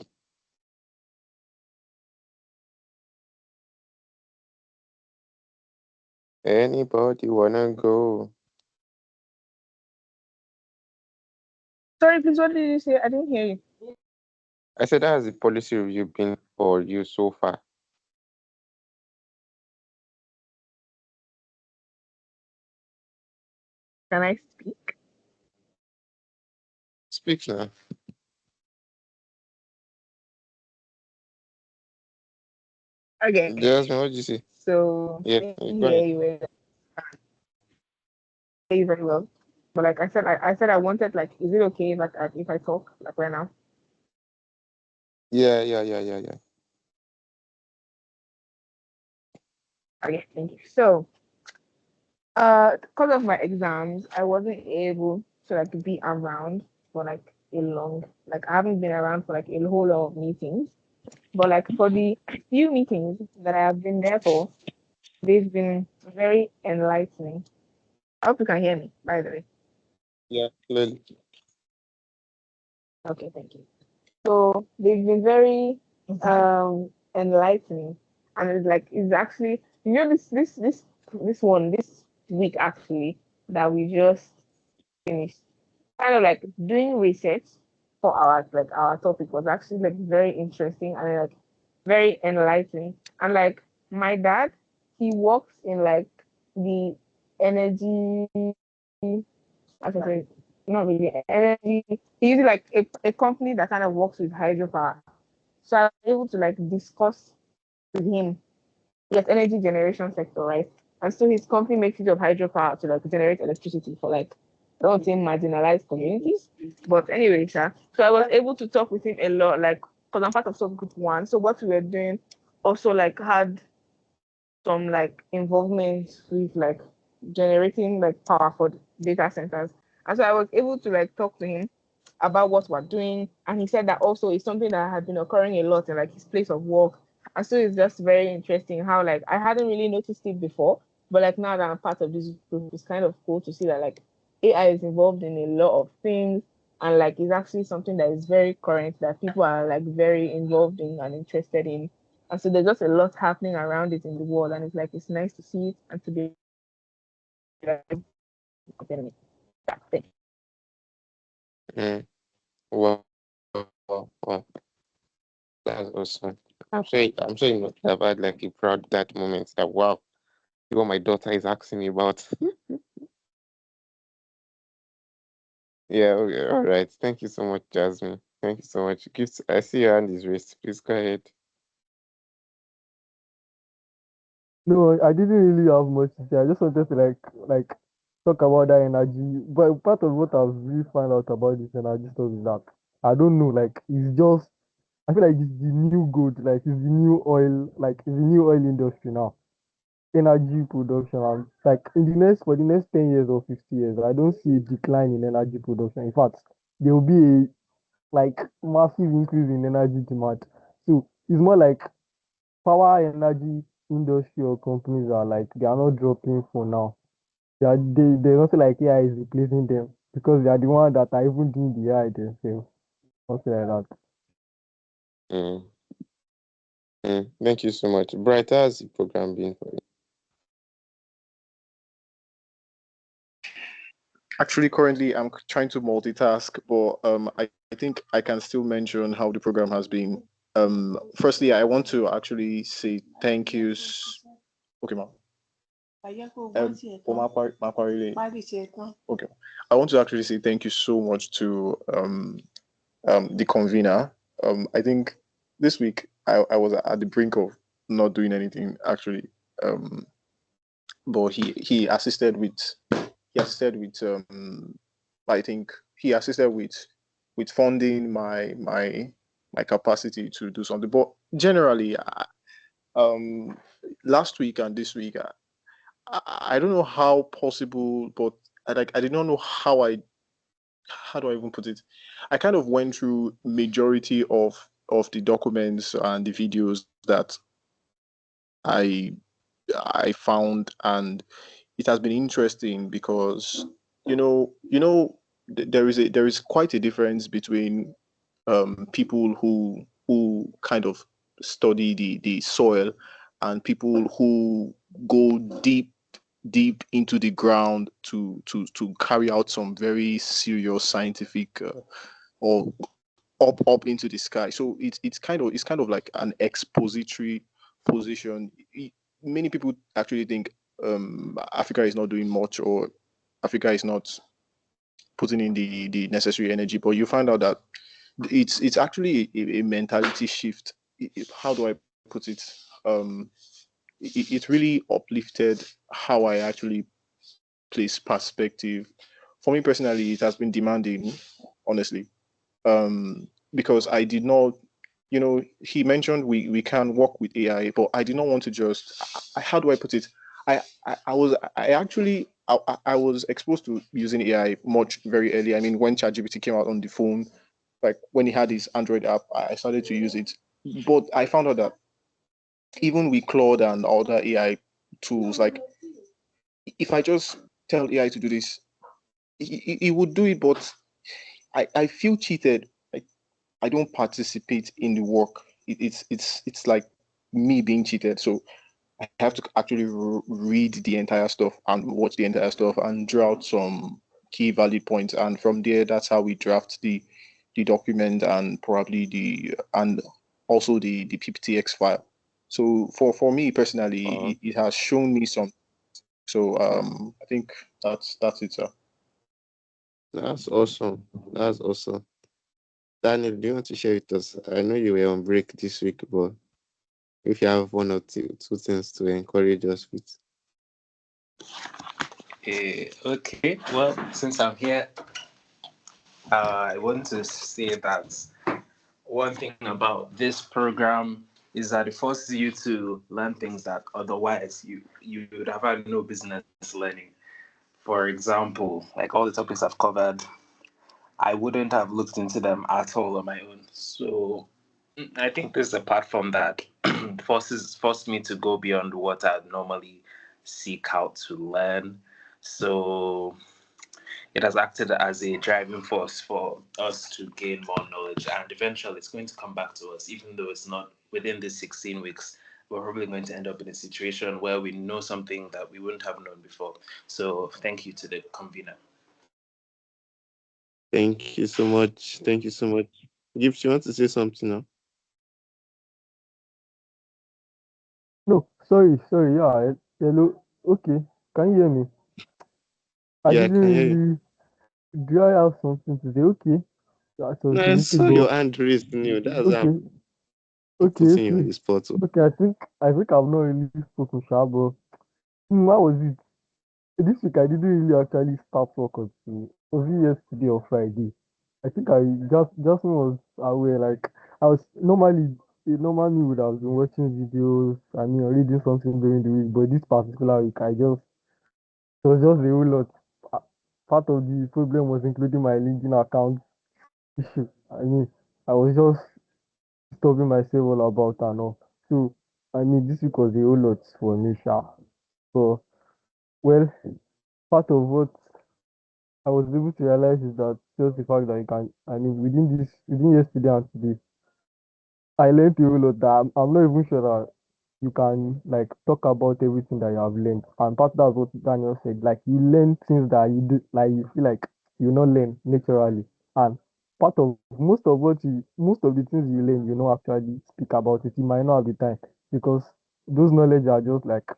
Anybody wanna go? Sorry, please, what did you say? I didn't hear you. I said, how's the policy review been for you so far? Can I speak? Speak now. Okay. Jasmine, what did you say? So Yeah, I go didn't hear ahead. you, hear you very well. But like I said I wanted like, is it okay if I talk like right now? Yeah. Okay, thank you. So because of my exams, I wasn't able to like be around for like a long, like I haven't been around for like a whole lot of meetings. But like for the few meetings that I have been there for, they've been very enlightening. I hope you can hear me, by the way. Yeah, clearly. Okay, thank you. So they've been very enlightening, and it's like it's actually, this one this week actually that we just finished, kind of like doing research for our topic was actually like very interesting and like very enlightening. And like my dad, he works in like the energy, as I say, not really energy. He uses like a company that kind of works with hydropower. So I was able to like discuss with him, yes, energy generation sector, right? And so his company makes use of hydropower to like generate electricity for like, I don't say marginalized communities, but anyway, sir. So I was able to talk with him a lot, like because I'm part of subgroup 1. So what we were doing also like had some like involvement with like generating like power for data centers. And so I was able to like talk to him about what we're doing. And he said that also it's something that had been occurring a lot in like his place of work. And so it's just very interesting how like I hadn't really noticed it before, but like now that I'm part of this group, it's kind of cool to see that like AI is involved in a lot of things, and like it's actually something that is very current that people are like very involved in and interested in. And so there's just a lot happening around it in the world, and it's like it's nice to see it and to be like, yeah, thank you. Mm. Wow. That's awesome. I'm sure you must have had like a proud that moment that wow, what my daughter is asking me about. Yeah, okay, all right. Thank you so much, Jasmine. Thank you so much. I see your hand is raised. Please go ahead. No, I didn't really have much to say. I just wanted to like talk about that energy. But part of what I've really found out about this energy stuff is that I don't know, like it's just I feel like it's the new gold, like it's the new oil, like it's the new oil industry now. Energy production and like in the next for the next 10 years or 50 years, I don't see a decline in energy production. In fact, there will be a like massive increase in energy demand. So it's more like power energy industry or companies are like they are not dropping for now. They don't feel like AI is replacing them because they are the ones that are even doing the AI themselves. Something like that. Mm, Thank you so much. Bright, how's the program been for you? Actually, currently, I'm trying to multitask, but I think I can still mention how the program has been. Firstly, I want to actually say thank yous. Okay, ma'am. Okay. I want to actually say thank you so much to the convener. I think this week I was at the brink of not doing anything actually. Um, but he assisted with I think he assisted with funding my capacity to do something. But generally, um, last week and this week, I don't know how possible, but I did not know how do I even put it? I kind of went through majority of the documents and the videos that I I found, and it has been interesting because there is quite a difference between people who kind of study the soil and people who go deep into the ground to carry out some very serious scientific or up into the sky. So it's kind of like an expository position. Many people actually think Africa is not doing much, or Africa is not putting in the necessary energy, but you find out that it's actually a mentality shift. How do I put it? Um, it really uplifted how I actually place perspective. For me personally, it has been demanding, honestly, because I did not, he mentioned we can work with AI, but I did not want to just, how do I put it? I actually, I was exposed to using AI much very early. I mean, when ChatGPT came out on the phone, like when he had his Android app, I started to use it. But I found out that even with Claude and other AI tools, like if I just tell AI to do this, it would do it, but I feel cheated. I don't participate in the work. It's like me being cheated. So I have to actually read the entire stuff and watch the entire stuff and draw out some key valid points. And from there, that's how we draft the document and probably the and also the PPTX file. So for me personally, Wow, it has shown me some. So I think that's it, sir. that's awesome. That's awesome. Daniel, do you want to share with us? I know you were on break this week, but if you have one or two things to encourage us with. Okay, well, since I'm here, I want to say that one thing about this program is that it forces you to learn things that otherwise you would have had no business learning. For example, like all the topics I've covered, I wouldn't have looked into them at all on my own. So I think this is a platform that forced me to go beyond what I'd normally seek out to learn. So it has acted as a driving force for us to gain more knowledge, and eventually it's going to come back to us, even though it's not within the 16 weeks. We're probably going to end up in a situation where we know something that we wouldn't have known before. So thank you to the convener. Thank you so much. Thank you so much. Gibbs, you want to say something now? No, sorry. Yeah, hello. Okay, can you hear me? I Yeah, I didn't can hear you. really. Do I have something to say? Okay, that was No, a I mistake, saw but your hand raised, Neil. That's why I'm okay, putting you on okay. the spot. Oh. Okay, I think I've not really spoken, Sha, but what was it? This week I didn't really actually start work until was it yesterday or Friday. I think I just was aware like I was normally a normal me would have been watching videos and reading something during the week, but this particular week I just it was just a whole lot. Pa- Part of the problem was including my LinkedIn account issue. I mean, I was just disturbing myself all about and all. So I mean, this week was a whole lot for me, Sha. So well, part of what I was able to realize is that just the fact that you can, I mean, within yesterday and today, I learned a whole lot that I'm not even sure that you can like talk about everything that you have learned. And part that's what Daniel said. Like you learn things that you do, like you feel like you not learn naturally. And part of most of the things you learn, you know, actually speak about it. You might not have the time because those knowledge are just like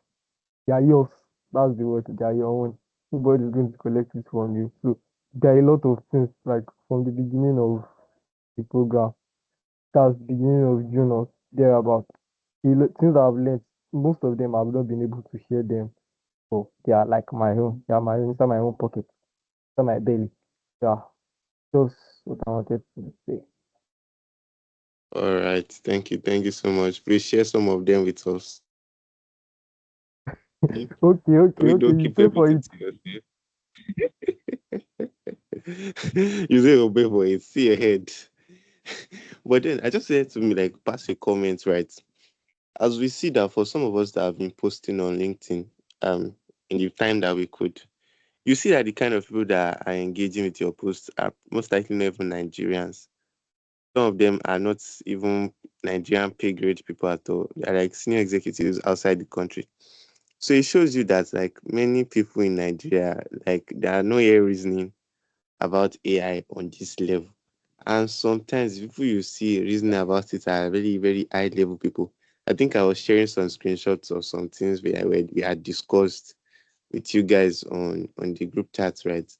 they are yours. That's the word. They are your own. Nobody's going to collect it from you. So there are a lot of things like from the beginning of the program. That's beginning of June or thereabout. Things I've learned, most of them I've not been able to share them. So they are like my own. They are my own inside my own pocket, inside my belly. Yeah, just what I wanted to say. All right. Thank you so much. Please share some of them with us. Hmm? We Okay. don't You keep pay for everything it. to yourself. You say obey for it. See ahead. But then I just said to me, like, pass a comment, right? As we see that for some of us that have been posting on LinkedIn, in the time that we could, you see that the kind of people that are engaging with your posts are most likely not even Nigerians. Some of them are not even Nigerian pay grade people at all. They're like senior executives outside the country. So it shows you that like many people in Nigeria, like there are no air reasoning about AI on this level. And sometimes people you see reasoning about it are very, very high level people. I think I was sharing some screenshots of some things where we had discussed with you guys on the group chat, right?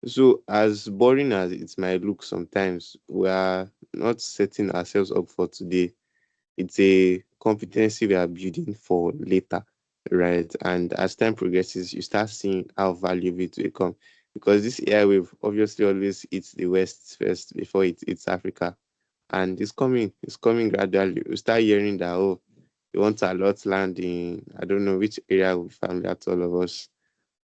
So as boring as it might look sometimes, we are not setting ourselves up for today. It's a competency we are building for later, right? And as time progresses, you start seeing how valuable it will become. Because this AI wave obviously always hits the West first before it hits Africa. And it's coming gradually. You start hearing that, oh, you want a lot land in, I don't know which area will be familiar to all of us.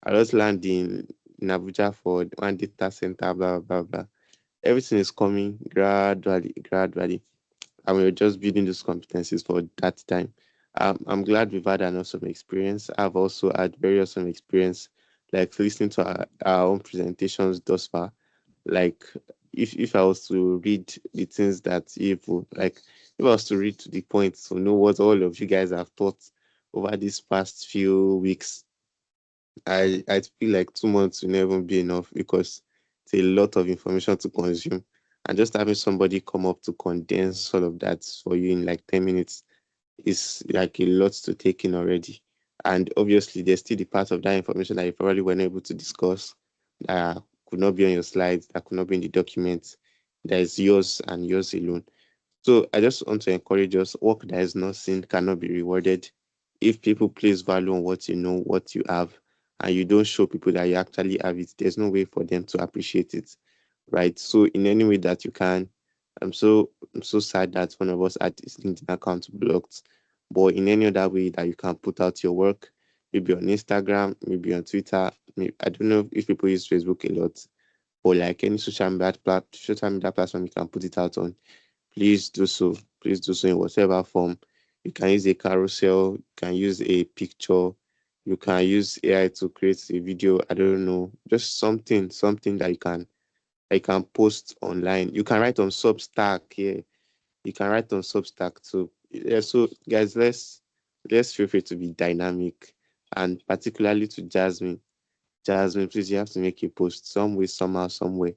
A lot land in Abuja for one data center, blah, blah, blah. Everything is coming gradually, and we're just building those competencies for that time. I'm glad we've had an awesome experience. I've also had very awesome experience, like listening to our own presentations thus far. Like, if I was to read the things that evil, like, if I was to read to the point to know what all of you guys have thought over these past few weeks, I feel like 2 months will never be enough because it's a lot of information to consume. And just having somebody come up to condense all of that for you in like 10 minutes is like a lot to take in already. And obviously, there's still the part of that information that you probably weren't able to discuss that could not be on your slides, that could not be in the document, that is yours and yours alone. So I just want to encourage us, work that is not seen cannot be rewarded. If people place value on what you know, what you have, and you don't show people that you actually have it, there's no way for them to appreciate it. Right. So in any way that you can, I'm so sad that one of us had his LinkedIn account blocked. But in any other way that you can put out your work, maybe on Instagram, maybe on Twitter, I don't know if people use Facebook a lot, or like any social media platform you can put it out on, please do so. Please do so in whatever form. You can use a carousel, you can use a picture, you can use AI to create a video. I don't know, just something that you can post online. You can write on Substack. Yeah, you can write on Substack too. Yeah, so guys, let's feel free to be dynamic, and particularly to Jasmine. Jasmine, please, you have to make a post some way, somehow, somewhere.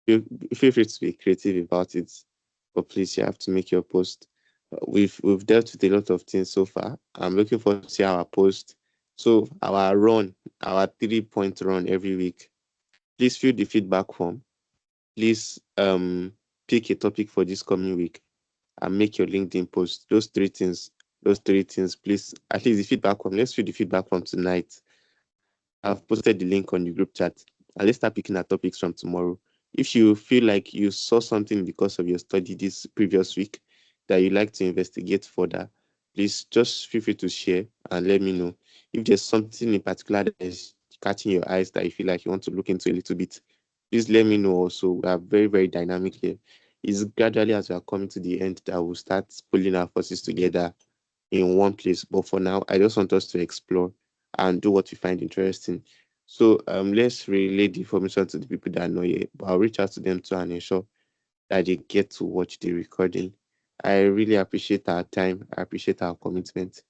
Feel, feel free to be creative about it, but please, you have to make your post. we've dealt with a lot of things so far. I'm looking forward to see our post. So our 3 point run every week. Please fill the feedback form. Please pick a topic for this coming week and make your LinkedIn post. Those three things, please. At least the feedback form. Let's fill the feedback form tonight. I've posted the link on the group chat. And let's start picking our topics from tomorrow. If you feel like you saw something because of your study this previous week that you'd like to investigate further, please just feel free to share and let me know. If there's something in particular that is catching your eyes that you feel like you want to look into a little bit, please let me know also. We are very, very dynamic here. It's gradually as we are coming to the end that we'll start pulling our forces together in one place. But for now, I just want us to explore and do what we find interesting. So let's relay the information to the people that know it. But I'll reach out to them too and ensure that they get to watch the recording. I really appreciate our time. I appreciate our commitment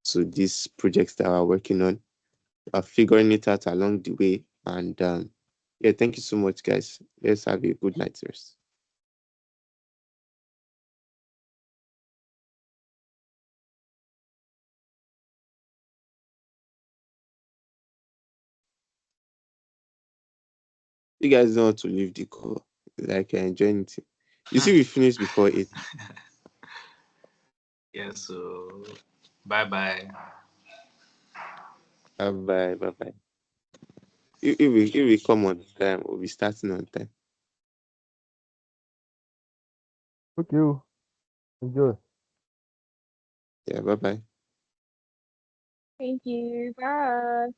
to these projects that we're working on. We're figuring it out along the way. And yeah, thank you so much, guys. Let's have a good night's rest. You guys don't want to leave the call. Like you're enjoying it. You see, we finished before 8. Yeah, so bye bye. Bye bye. Bye bye. If we come on time, we'll be starting on time. Okay, oh, enjoy. Yeah, bye bye. Thank you. Bye.